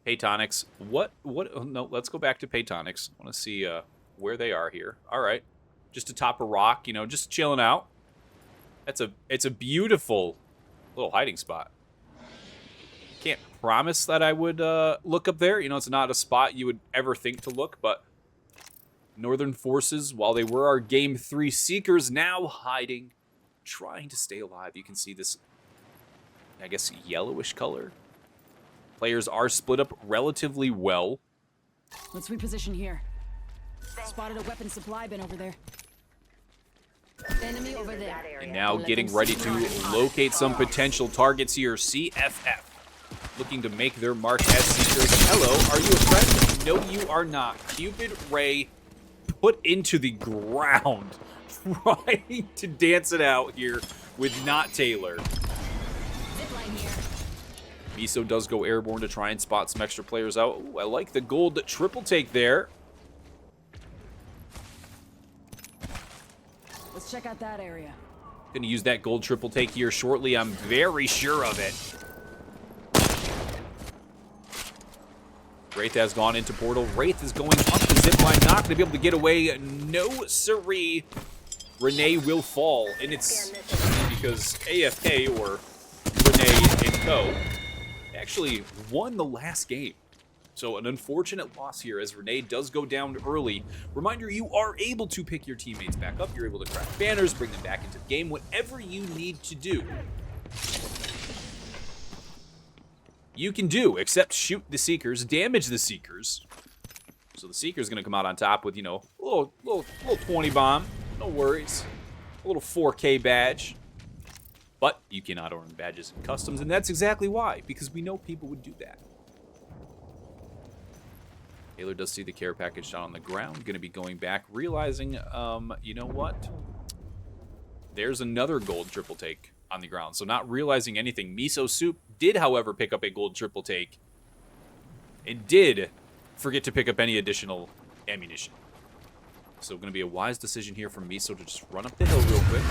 Paytonics. What? Oh, no, let's go back to Paytonics. I want to see where they are here. All right. just atop a rock, you know, just chilling out. It's a beautiful little hiding spot. Can't promise that I would look up there. You know, it's not a spot you would ever think to look, but Northern Forces, while they were our Game 3 Seekers, now hiding, trying to stay alive. You can see this, I guess, yellowish color. Players are split up relatively well.
Let's reposition here. Spotted a weapon supply bin over there. Enemy over there.
And now getting ready to locate some potential targets here. CFF looking to make their mark as Seekers. Hello, are you a friend? No, you are not. Cupid Ray put into the ground, trying to dance it out here with Not Taylor.
Zipline here.
Miso does go airborne to try and spot some extra players out. Ooh, I like the gold triple take there.
Let's check out that area.
Gonna use that gold triple take here shortly. I'm very sure of it. Wraith has gone into portal. Wraith is going up the zipline. Not gonna be able to get away. No siree. Renee will fall. And it's because AFK, or Renee and co, actually won the last game. So an unfortunate loss here as Renee does go down early. Reminder, you are able to pick your teammates back up. You're able to craft banners, bring them back into the game, whatever you need to do. You can do, except shoot the Seekers, damage the Seekers. So the Seeker's going to come out on top with, you know, a little 20 bomb. No worries. A little 4K badge. But you cannot earn badges in customs, and that's exactly why, because we know people would do that. Taylor does see the care package down on the ground. Going to be going back, realizing, you know what? There's another gold triple take on the ground. So not realizing anything. Miso Soup did, however, pick up a gold triple take. And did forget to pick up any additional ammunition. So going to be a wise decision here from Miso to just run up the hill real quick.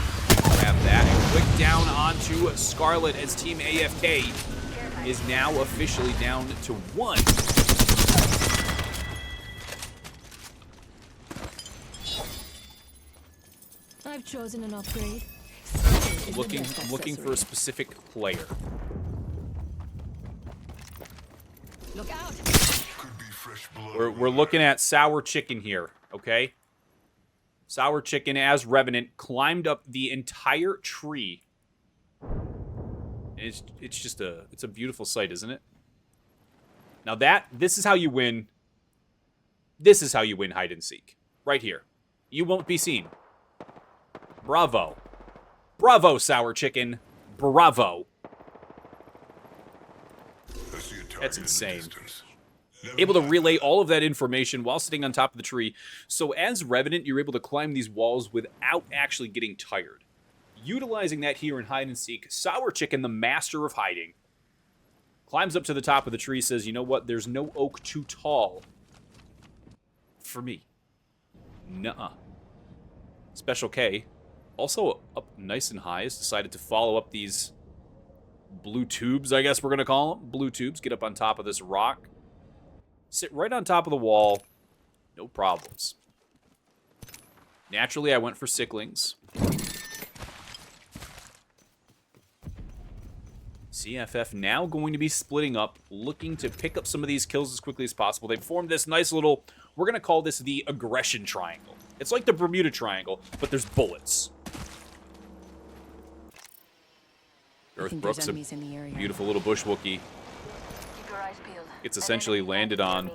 Grab that and quick down onto Scarlet as Team AFK is now officially down to 1.
I've chosen an upgrade.
Looking for a specific player.
Look out!
We're looking at Sour Chicken here, okay? Sour Chicken as Revenant climbed up the entire tree. And it's just a beautiful sight, isn't it? Now this is how you win. This is how you win hide and seek. Right here. You won't be seen. Bravo. Bravo, Sour Chicken. Bravo. That's insane. Able to relay all of that information while sitting on top of the tree. So as Revenant, you're able to climb these walls without actually getting tired. Utilizing that here in hide and seek, Sour Chicken, the master of hiding, climbs up to the top of the tree, says, you know what, there's no oak too tall for me. Nuh-uh. Special K, also up nice and high, has decided to follow up these blue tubes, I guess we're going to call them. Blue tubes, get up on top of this rock. Sit right on top of the wall. No problems. Naturally, I went for Sicklings. CFF now going to be splitting up, looking to pick up some of these kills as quickly as possible. They've formed this nice little, we're going to call this the aggression triangle. It's like the Bermuda Triangle, but there's bullets. Earth Brooks, a beautiful little bush Wookiee.
Keep your eyes peeled.
It's essentially landed on.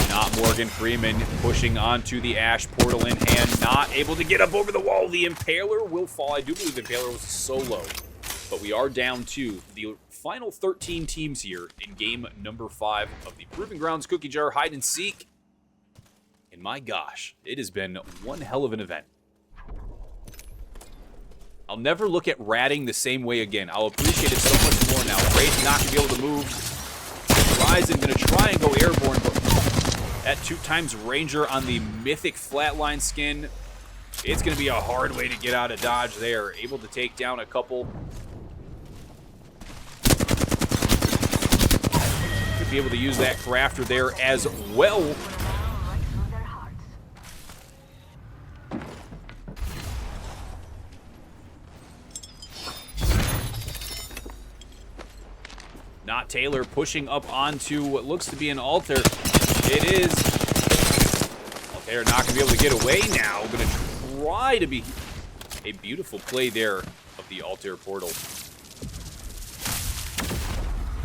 Not Morgan Freeman pushing onto the Ash portal in hand. Not able to get up over the wall. The Impaler will fall. I do believe the Impaler was so low. But we are down to the final 13 teams here in game number 5 of the Proving Grounds Cookie Jar Hide and Seek. And my gosh, it has been one hell of an event. I'll never look at ratting the same way again. I'll appreciate it so much more now. Wraith not going to be able to move. Horizon going to try and go airborne, but that 2x Ranger on the Mythic Flatline skin, it's going to be a hard way to get out of dodge there. Able to take down a couple. Could be able to use that crafter there as well. Not Taylor pushing up onto what looks to be an altar. It is. They're not going to be able to get away now. Going to try to be a beautiful play there of the Altair portal.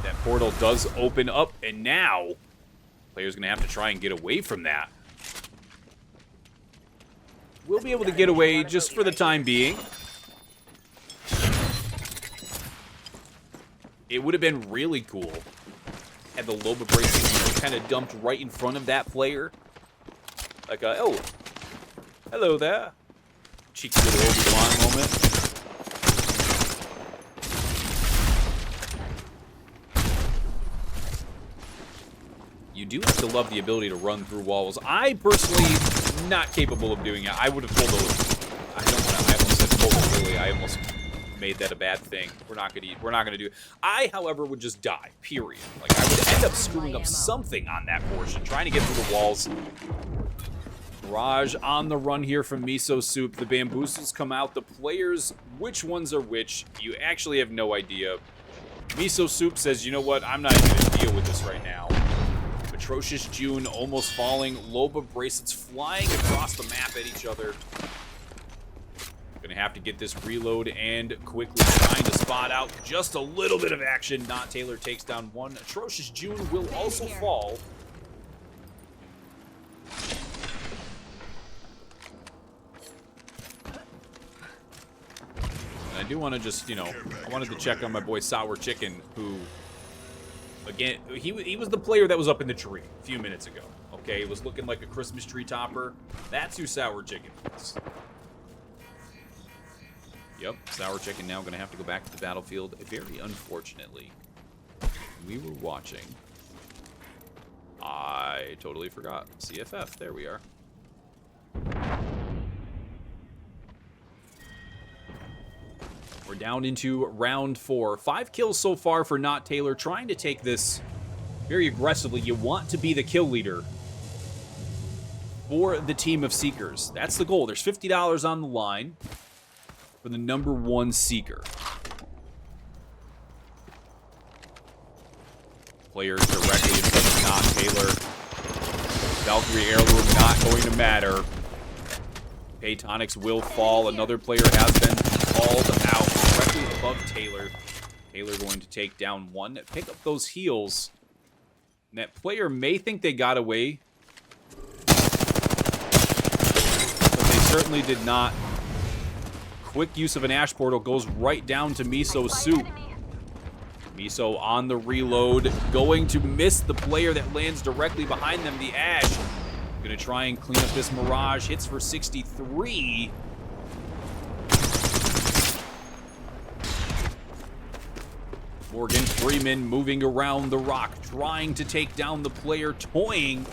That portal does open up, and now player's going to have to try and get away from that. We'll be able to get away just for the time being. It would have been really cool had the Loba bracelet kind of dumped right in front of that player. Like a, oh, hello there. Cheeky little Obi-Wan moment. You do have to love the ability to run through walls. I personally not capable of doing it. I would have told those. I don't want to. I almost said told really. I almost made that a bad thing. We're not gonna do it. I, however, would just die. Period. Like I would end up screwing up something on that portion, trying to get through the walls. Mirage on the run here from Miso Soup. The bamboozles come out. The players, which ones are which, you actually have no idea. Miso Soup says, you know what? I'm not even gonna deal with this right now. Atrocious June almost falling. Loba bracelets flying across the map at each other. Gonna have to get this reload and quickly trying to spot out just a little bit of action. Not Taylor takes down one. Atrocious June will also fall. And I do want to just, you know, I wanted to check on my boy Sour Chicken, who, again, he was the player that was up in the tree a few minutes ago. Okay, it was looking like a Christmas tree topper. That's who Sour Chicken is. Yep, Sour Chicken now going to have to go back to the battlefield. Very unfortunately, we were watching. I totally forgot. CFF, there we are. We're down into round 4. 5 kills so far for Not Taylor, trying to take this very aggressively. You want to be the kill leader for the team of Seekers. That's the goal. There's $50 on the line for the #1 Seeker. Players directly in front of Not Taylor. Valkyrie Heirloom not going to matter. Paytonics will fall. Another player has been called out directly above Taylor. Taylor going to take down one. Pick up those heals. And that player may think they got away, but they certainly did not. Quick use of an Ash Portal goes right down to Miso Soup. Miso on the reload, going to miss the player that lands directly behind them, the Ash. Gonna try and clean up this Mirage. Hits for 63. Morgan Freeman moving around the rock, trying to take down the player, toying.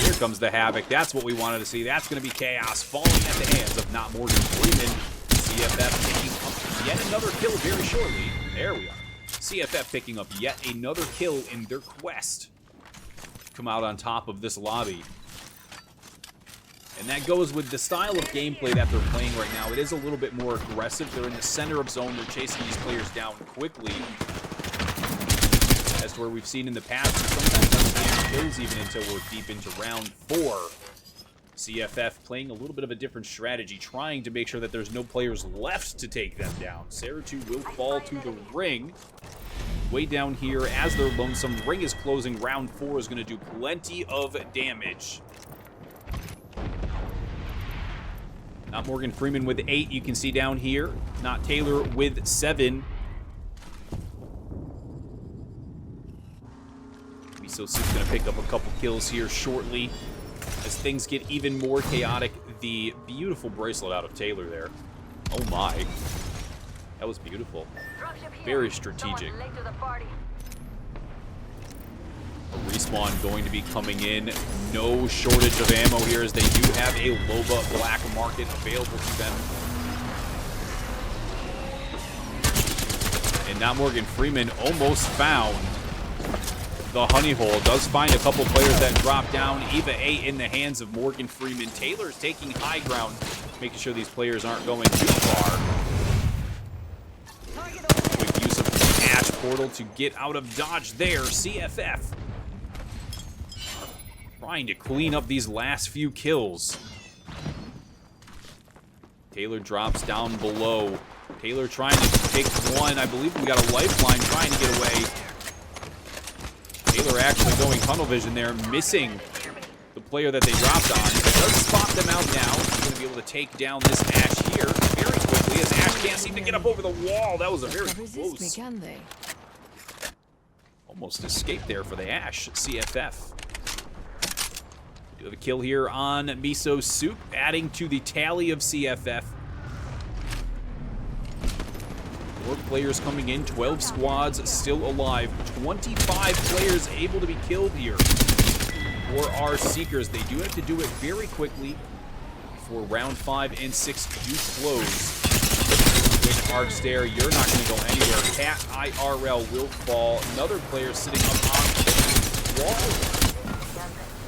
Here comes the Havoc. That's what we wanted to see. That's going to be chaos falling at the hands of not Morgan Freeman. CFF picking up yet another kill very shortly. There we are. CFF picking up yet another kill in their quest to come out on top of this lobby. And that goes with the style of gameplay that they're playing right now. It is a little bit more aggressive. They're in the center of zone. They're chasing these players down quickly, as to where we've seen in the past. Sometimes understand kills even until we're deep into round 4. CFF playing a little bit of a different strategy, trying to make sure that there's no players left to take them down. Saratu will fall to the ring. Way down here as they're lonesome. Ring is closing. Round 4 is going to do plenty of damage. Not Morgan Freeman with 8, you can see down here. Not Taylor with 7. Miso Soup's going to pick up a couple kills here shortly as things get even more chaotic. The beautiful bracelet out of Taylor there. Oh my. That was beautiful. Very strategic. A respawn going to be coming in. No shortage of ammo here, as they do have a Loba Black Market available to them. And now Morgan Freeman almost found the honey hole. Does find a couple players that drop down. Eva A in the hands of Morgan Freeman. Taylor's taking high ground, making sure these players aren't going too far. ash portal to get out of dodge there. CFF trying to clean up these last few kills. Taylor drops down below. Taylor trying to take one. I believe we got a lifeline trying to get away. Taylor actually going tunnel vision there, missing the player that they dropped on. Does spot them out now. He's going to be able to take down this Ash here very quickly as Ash can't seem to get up over the wall. That was a very close. Almost escaped there for the Ash. CFF. We do have a kill here on Miso Soup, adding to the tally of CFF. 4 players coming in, 12 squads still alive, 25 players able to be killed here for our Seekers. They do have to do it very quickly before round 5 and 6 do close. Quick arc stare, you're not going to go anywhere. Cat IRL will fall. Another player sitting up on the wall.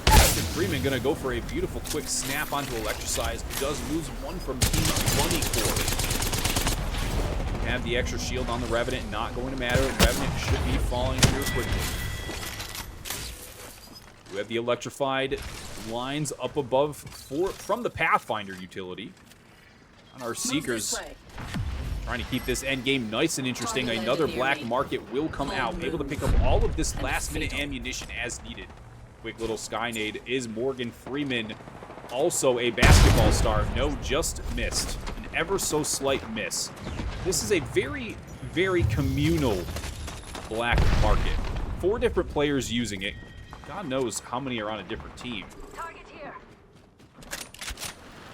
Justin Freeman going to go for a beautiful quick snap onto Electricize. Does lose one from Team Bunny Core. Have the extra shield on the Revenant, not going to matter. Revenant should be falling here quickly. We have the electrified lines up above from the Pathfinder utility. On our Seekers, trying to keep this end game nice and interesting. Another black market will come out, able to pick up all of this last minute ammunition as needed. Quick little Skynade. Is Morgan Freeman also a basketball star? No, just missed. An ever so slight miss. This is a very, very communal black market. 4 different players using it. God knows how many are on a different team.
Target here.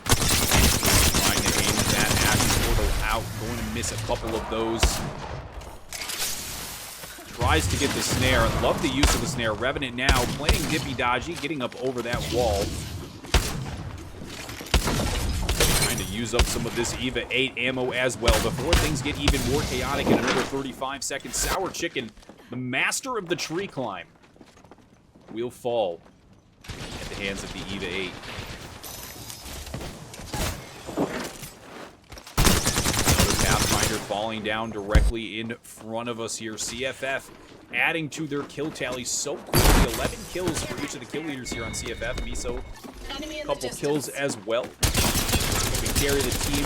Trying to aim that Ash portal out. Going to miss a couple of those. Tries to get the snare. Love the use of the snare. Revenant now playing Dippy Dodgy, getting up over that wall. To use up some of this EVA 8 ammo as well before things get even more chaotic in another 35 seconds. Sour Chicken, the master of the tree climb, will fall at the hands of the EVA 8. Another Pathfinder falling down directly in front of us here. CFF adding to their kill tally so quickly. 11 kills for each of the kill leaders here on CFF. Miso, a couple kills as well. Carry the team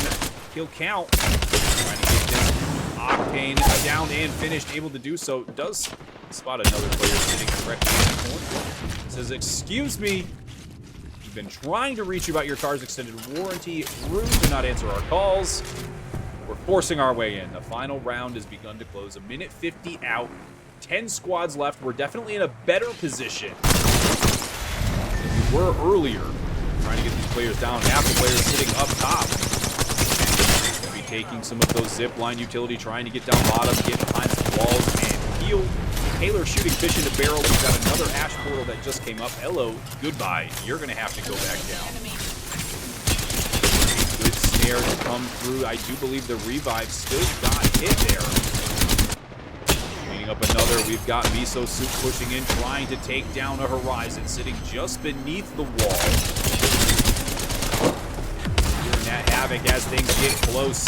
kill count. Trying to get this Octane down and finished, able to do so. Does spot another player sitting directly in the corner. Says, excuse me, we've been trying to reach you about your car's extended warranty. Rude, do not answer our calls. We're forcing our way in. The final round has begun to close. 1:50 out. 10 squads left. We're definitely in a better position than we were earlier. Trying to get these players down. Half the players sitting up top. Gonna be taking some of those zip line utility, trying to get down bottom, get behind some walls, and heal. Taylor shooting fish in the barrel. We've got another Ash portal that just came up. Hello, goodbye. You're gonna have to go back down. Good snare to come through. I do believe the revive still got hit there. Up another, we've got Miso Soup pushing in, trying to take down a Horizon, sitting just beneath the wall. Doing that havoc as things get close.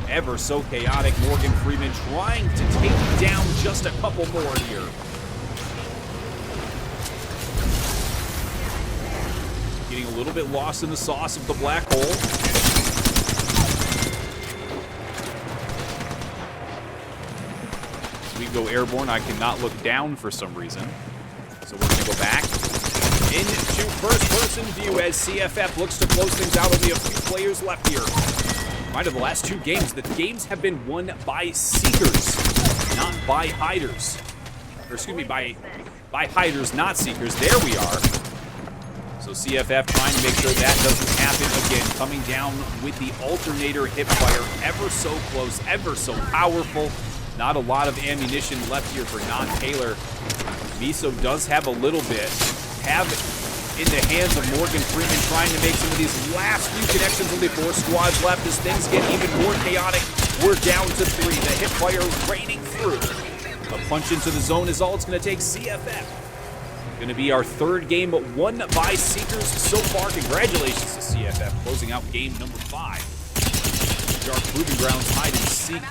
Ever so chaotic. Morgan Freeman trying to take down just a couple more here. Getting a little bit lost in the sauce of the black hole. We go airborne. I cannot look down for some reason. So we're going to go back into first-person view as CFF looks to close things out. Only a few players left here. Reminder, the last 2 games, the games have been won by Seekers, not by Hiders. Or excuse me, by Hiders, not Seekers. There we are. So CFF trying to make sure that doesn't happen again. Coming down with the alternator hipfire. Ever so close, ever so powerful. Not a lot of ammunition left here for non-Taylor. Miso does have a little bit. Have in the hands of Morgan Freeman trying to make some of these last few connections. Only 4 squads left as things get even more chaotic. We're down to 3. The hipfire raining through. A punch into the zone is all it's going to take. CFF. Going to be our 3rd game won by Seekers so far. Congratulations to CFF. Closing out game number 5. Dark Proving Grounds hide and seek.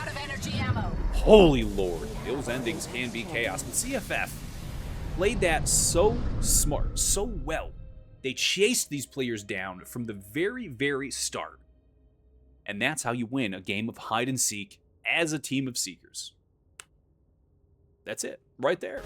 Holy Lord, those endings can be chaos. But CFF played that so smart, so well. They chased these players down from the very, very start. And that's how you win a game of hide and seek as a team of seekers. That's it, right there.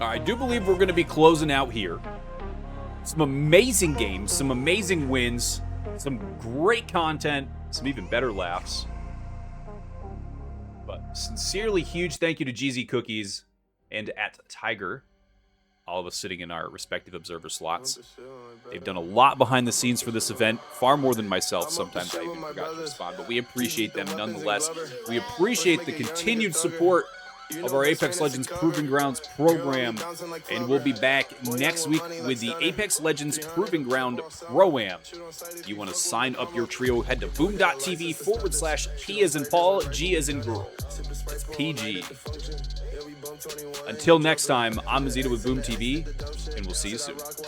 I do believe we're going to be closing out here. Some amazing games, some amazing wins, some great content, some even better laughs. But sincerely huge thank you to GZ Cookies and at Tiger, all of us sitting in our respective observer slots. They've done a lot behind the scenes for this event, far more than myself. Sometimes I even forgot to respond, but we appreciate them nonetheless. We appreciate the continued support of our Apex Legends Proving Grounds program, and we'll be back next week with the Apex Legends Proving Ground Pro-Am. If you want to sign up your trio, head to boom.tv/P as in Paul, G as in girl. It's PG. Until next time, I'm Mazita with Boom TV, and we'll see you soon.